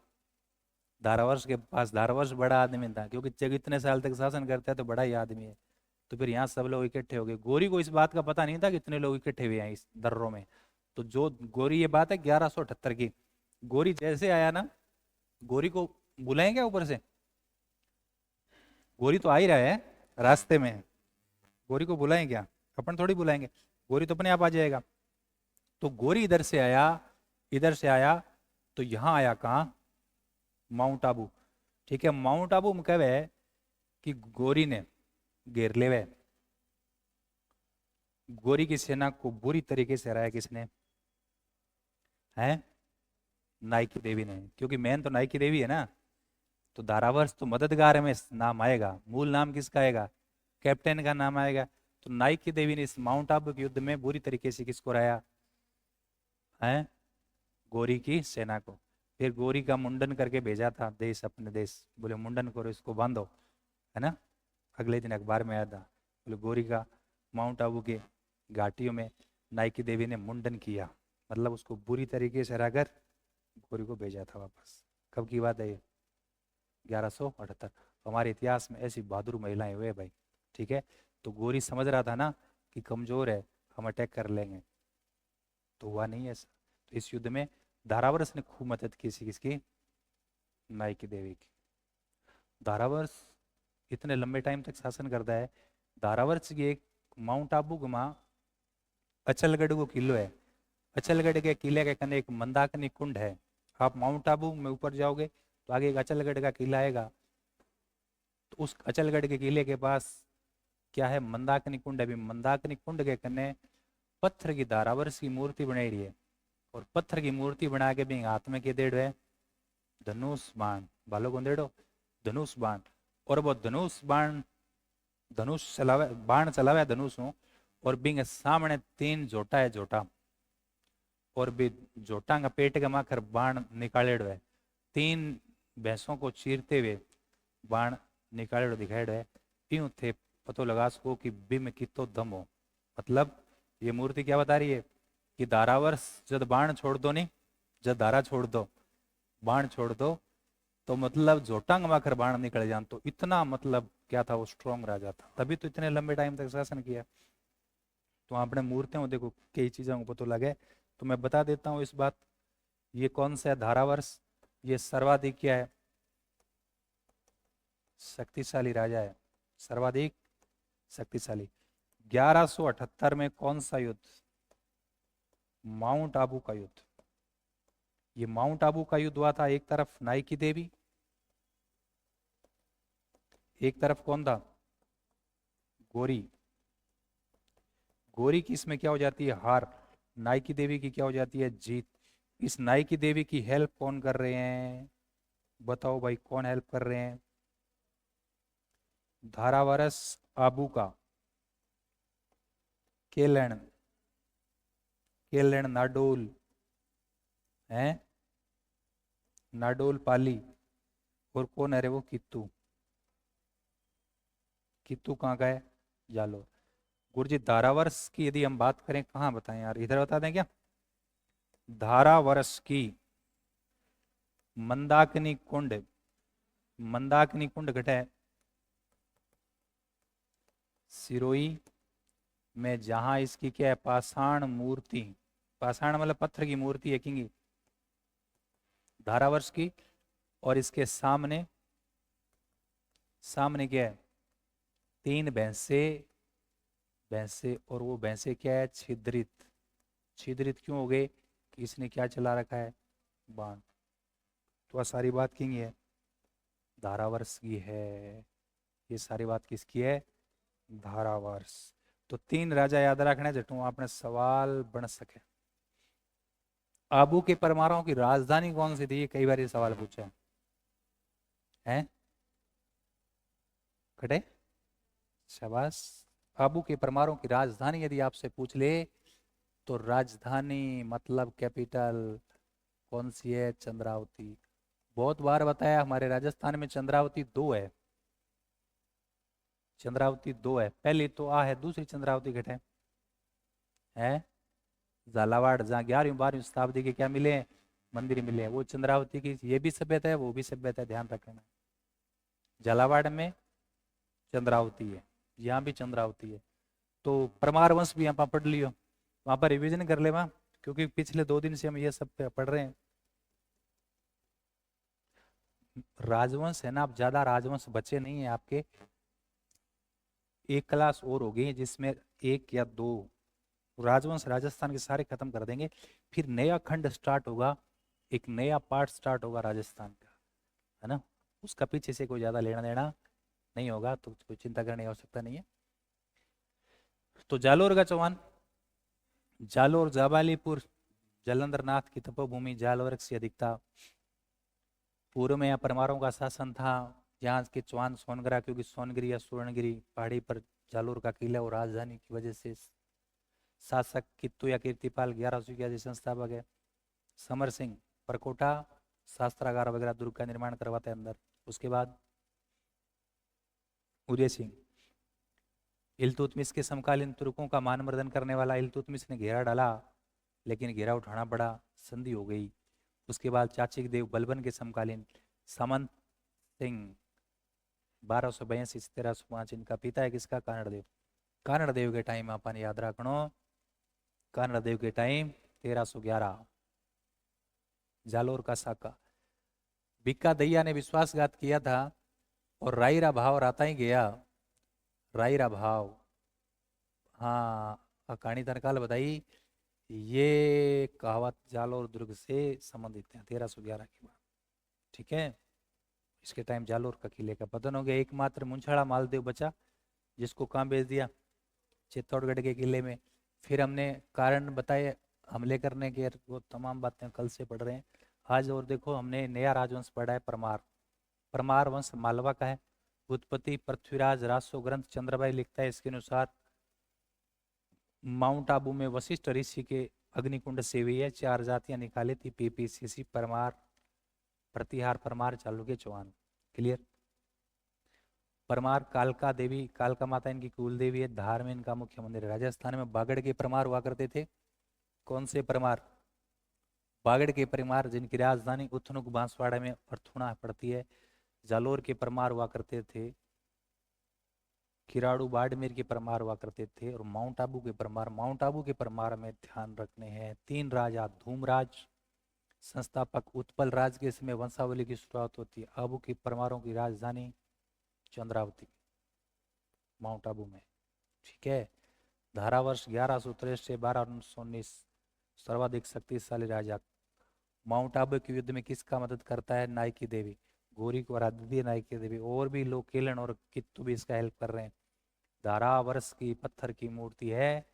धारावर्ष के पास, धारावर्ष बड़ा आदमी था, क्योंकि जब इतने साल तक शासन करता है तो बड़ा ही आदमी है। तो फिर यहाँ सब लोग इकट्ठे हो गए। गोरी को इस बात का पता नहीं था कि इतने लोग इकट्ठे हुए हैं इस दर्रों में। तो जो गोरी, ये बात है 1178 की, गोरी जैसे आया ना, गोरी को बुलाएं क्या ऊपर से? गोरी तो आ ही रहा है रास्ते में, गोरी को बुलाएं क्या? अपन थोड़ी बुलाएंगे, गोरी तो अपने आप आ जाएगा। तो गोरी इधर से आया, इधर से आया, तो यहां आया कहाँ? माउंट आबू। ठीक है, माउंट आबू में कहे कि गोरी ने घेर ले हुए। गोरी की सेना को बुरी तरीके से हराया किसने? है नाइकी देवी ने, क्योंकि मेन तो नाइकी देवी है ना। तो धारावर्ष तो मददगार में नाम आएगा, मूल नाम किसका आएगा? कैप्टन का नाम आएगा। तो नाइकी देवी ने इस माउंट आबू के युद्ध में बुरी तरीके से किसको हराया? है गोरी की सेना को। फिर गोरी का मुंडन करके भेजा था देश, अपने देश, बोले मुंडन करो, इसको बांधो, है ना। अगले दिन अखबार में आया था, बोले गोरी का माउंट आबू के घाटियों में नाइकी देवी ने मुंडन किया, मतलब उसको बुरी तरीके से हराकर गोरी को भेजा था वापस। कब की बात है ये? 1178। हमारे इतिहास में ऐसी बहादुर महिलाएं हुए भाई। ठीक है, तो गोरी समझ रहा था ना कि कमजोर है, हम अटैक कर लेंगे, तो हुआ नहीं ऐसा। तो इस युद्ध में धारावर्ष ने खूब मदद की, किसकी? नाइकी देवी की। धारावर्ष इतने लंबे टाइम तक शासन करता है। धारावर्ष की एक माउंट आबू गुमा अचलगढ़ को किलो है। अचलगढ़ के किले के कने एक मंदाकिनी कुंड है। आप माउंट आबू में ऊपर जाओगे तो आगे एक अचलगढ़ का किला आएगा। तो उस अचलगढ़ के किले के पास क्या है? मंदाकिनी कुंड है। अभी मंदाकिनी कुंड के कने पत्थर की धारावर्ष की मूर्ति बनाई रही है, और पत्थर की मूर्ति बना के भी हाथ में के देड़ है धनुष बाण, बालो को देड़ो धनुष बाण। और वो धनुष बाण, धनुष चलावे, बाण चलावे धनुष हूँ, और बिंग सामने 3 जोटा है, जोटा, और भी जोटा का पेट के माखर बाण निकालेड़ो है। 3 भैंसों को चीरते हुए बाण निकालेड़ो दिखाएड़ो है। यूं थे पतो लगा सको कि बिम कितो दम हो। मतलब ये मूर्ति क्या बता रही है कि धारावर्ष जब बाण छोड़ दो, नहीं जब धारा छोड़ दो, बाण छोड़ दो, तो मतलब जोटांग माखर बाण निकल जान। तो इतना मतलब क्या था, वो स्ट्रॉन्ग राजा था, तभी तो इतने लंबे टाइम तक शासन किया। तो आपने मूर्तियों में देखो कई चीजों को पता लगे। तो मैं बता देता हूँ इस बात, ये कौन सा है धारावर्ष? ये सर्वाधिक क्या है? शक्तिशाली राजा है, सर्वाधिक शक्तिशाली। 1178 में कौन सा युद्ध? माउंट आबू का युद्ध। ये माउंट आबू का युद्ध हुआ था। एक तरफ नाइकी देवी, एक तरफ कौन था? गोरी। गोरी की इसमें क्या हो जाती है? हार। नाइकी देवी की क्या हो जाती है? जीत। इस नाइकी देवी की हेल्प कौन कर रहे हैं? बताओ भाई, कौन हेल्प कर रहे हैं? धारावरस आबू का केलण, केलण नाडोल है, नाडोल पाली, और कौन है रे वो? कित्तू। कित्तू कहाँ का है? जालोर। गुरुजी धारावर्ष की यदि हम बात करें, कहाँ बताएं यार, इधर बता दें क्या? धारावर्ष की मंदाकिनी कुंड, मंदाकिनी कुंड घटे सिरोही में, जहां इसकी क्या है? पाषाण मूर्ति, पाषाण मतलब पत्थर की मूर्ति है किंगी, धारावर्ष की। और इसके सामने, सामने क्या है? 3 भैंसे, भैंसे, और वो भैंसे क्या है? छिद्रित। छिद्रित क्यों हो गए? कि इसने क्या चला रखा है? बाण। तो सारी बात किंग है, धारावर्ष की है। ये सारी बात किसकी है? धारावर्ष। तो 3 राजा याद रखने जटू आपने सवाल बन सके। आबू के परमाराओं की राजधानी कौन सी थी? कई बार ये सवाल पूछा है। खड़े, शाबाश। आबू के परमारों की राजधानी यदि आपसे पूछ ले, तो राजधानी मतलब कैपिटल कौन सी है? चंद्रावती। बहुत बार बताया, हमारे राजस्थान में चंद्रावती 2 है। चंद्रावती 2 है। पहली तो आ है, दूसरी चंद्रावती घटे है झालावाड़, जहाँ 11वीं 12वीं शताब्दी के क्या मिले? मंदिर मिले हैं। वो चंद्रावती की ये भी सभ्यता है, वो भी सभ्यता है, ध्यान रखना। झालावाड़ में चंद्रावती है, यहाँ भी चंद्रावती है। तो परमार वंश भी यहाँ पर पढ़ लियो, वहां पर रिवीजन कर ले वहाँ, क्योंकि पिछले 2 दिन से हम ये सब पढ़ रहे हैं। राजवंश है ना, अब ज्यादा राजवंश बचे नहीं है आपके, एक क्लास और होगी जिसमें 1 या 2 राजवंश राजस्थान के सारे खत्म कर देंगे। फिर नया खंड स्टार्ट होगा, एक नया पार्ट स्टार्ट होगा राजस्थान का, है ना। उसका पीछे से कोई ज्यादा लेना देना नहीं होगा, तो कोई चिंता करने की आवश्यकता नहीं है। तो जालोर का चौहान, जालोर जाबालीपुर जलंधर नाथ की तपोभूमि, जालोर की अधिकता। पूर्व में यहाँ परमारों का शासन था। यहाँ के चौहान सोनगरा, क्योंकि सोनगिरी या सुवर्णगिरी पहाड़ी पर जालोर का किला और राजधानी की वजह से शासक कित्तू या कीर्तिपाल 1100 संस्थापक है। समर सिंह परकोटा शास्त्रागार वगैरह दुर्ग का निर्माण करवाते हैं अंदर। उसके बाद उदय सिंह, इल्तुतमिश के समकालीन तुर्कों का मानमर्दन करने वाला इल्तुतमिश ने घेरा डाला, लेकिन घेरा उठाना पड़ा, संधि हो गई। उसके बाद चाचिक देव बलबन के समकालीन सामंत सिंह 1282 से 1305, इनका पिता है किसका, कानड़देव। कानड़देव के टाइम अपन याद रखनो, कानड़देव के टाइम 1311 जालोर का साका। बिक्का दैया ने विश्वासघात किया था और रायरा भाव राता ही गया, रायरा भाव। हाँ कहानी तनकाल बताई, ये कहावत जालोर दुर्ग से संबंधित है 1311 की बात, ठीक है। इसके टाइम जालोर का किले का पतन हो गया। एकमात्र मुंछाड़ा मालदेव बचा, जिसको कहाँ भेज दिया, चित्तौड़गढ़ के किले में। फिर हमने कारण बताए हमले करने के, वो तमाम बातें कल से पढ़ रहे हैं आज। और देखो हमने नया राजवंश पढ़ा है परमार। परमार वंश मालवा का है। उत्पत्ति पृथ्वीराज रासो ग्रंथ चंद्रभाई लिखता है इसके अनुसार माउंट आबू में वशिष्ठ ऋषि के अग्निकुंड से हुई है। 4 जातियां निकाली थी, पीपीसीसी परमार, प्रतिहार परमार, चालुक्य चौहान। क्लियर। परमार कालका देवी, कालका माता इनकी कुल देवी है। धार में इनका मुख्य मंदिर है। राजस्थान में बागड़ के परमार हुआ करते थे। कौन से परमार, बागड़ के परमार, जिनकी राजधानी उथनुक बांसवाड़ा में अर्थुणा पड़ती है। जालोर के परमार हुआ करते थे, किराड़ू बाड़मेर के परमार हुआ करते थे। और माउंट आबू के परमार, माउंट आबू के परमार में ध्यान रखने हैं 3 राजा। धूमराज संस्थापक, उत्पल राज के समय वंशावली की शुरुआत होती है। आबू की परमारों की राजधानी चंद्रावती, माउंट आबू में, ठीक है। धारावर्ष 1163 से 1219, सर्वाधिक शक्तिशाली राजा। माउंट आबू के युद्ध में किसका मदद करता है, नायकी देवी, गोरी को आराध्य नायकी देवी। और भी लोग केलन और कित्तू भी इसका हेल्प कर रहे हैं। धारावर्ष की पत्थर की मूर्ति है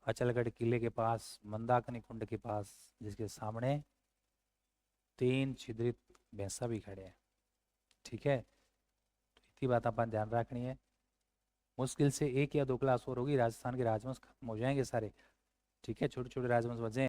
अचलगढ़ किले के पास, मंदाकिनी कुंड के पास, जिसके सामने 3 छिद्रित भैंसा भी खड़े हैं, ठीक है। तो इतनी बात अपन ध्यान रखनी है। मुश्किल से 1 या 2 क्लास और होगी, राजस्थान के राजवंश खत्म हो जाएंगे सारे, ठीक है। छोटे छोटे राजवंश बचे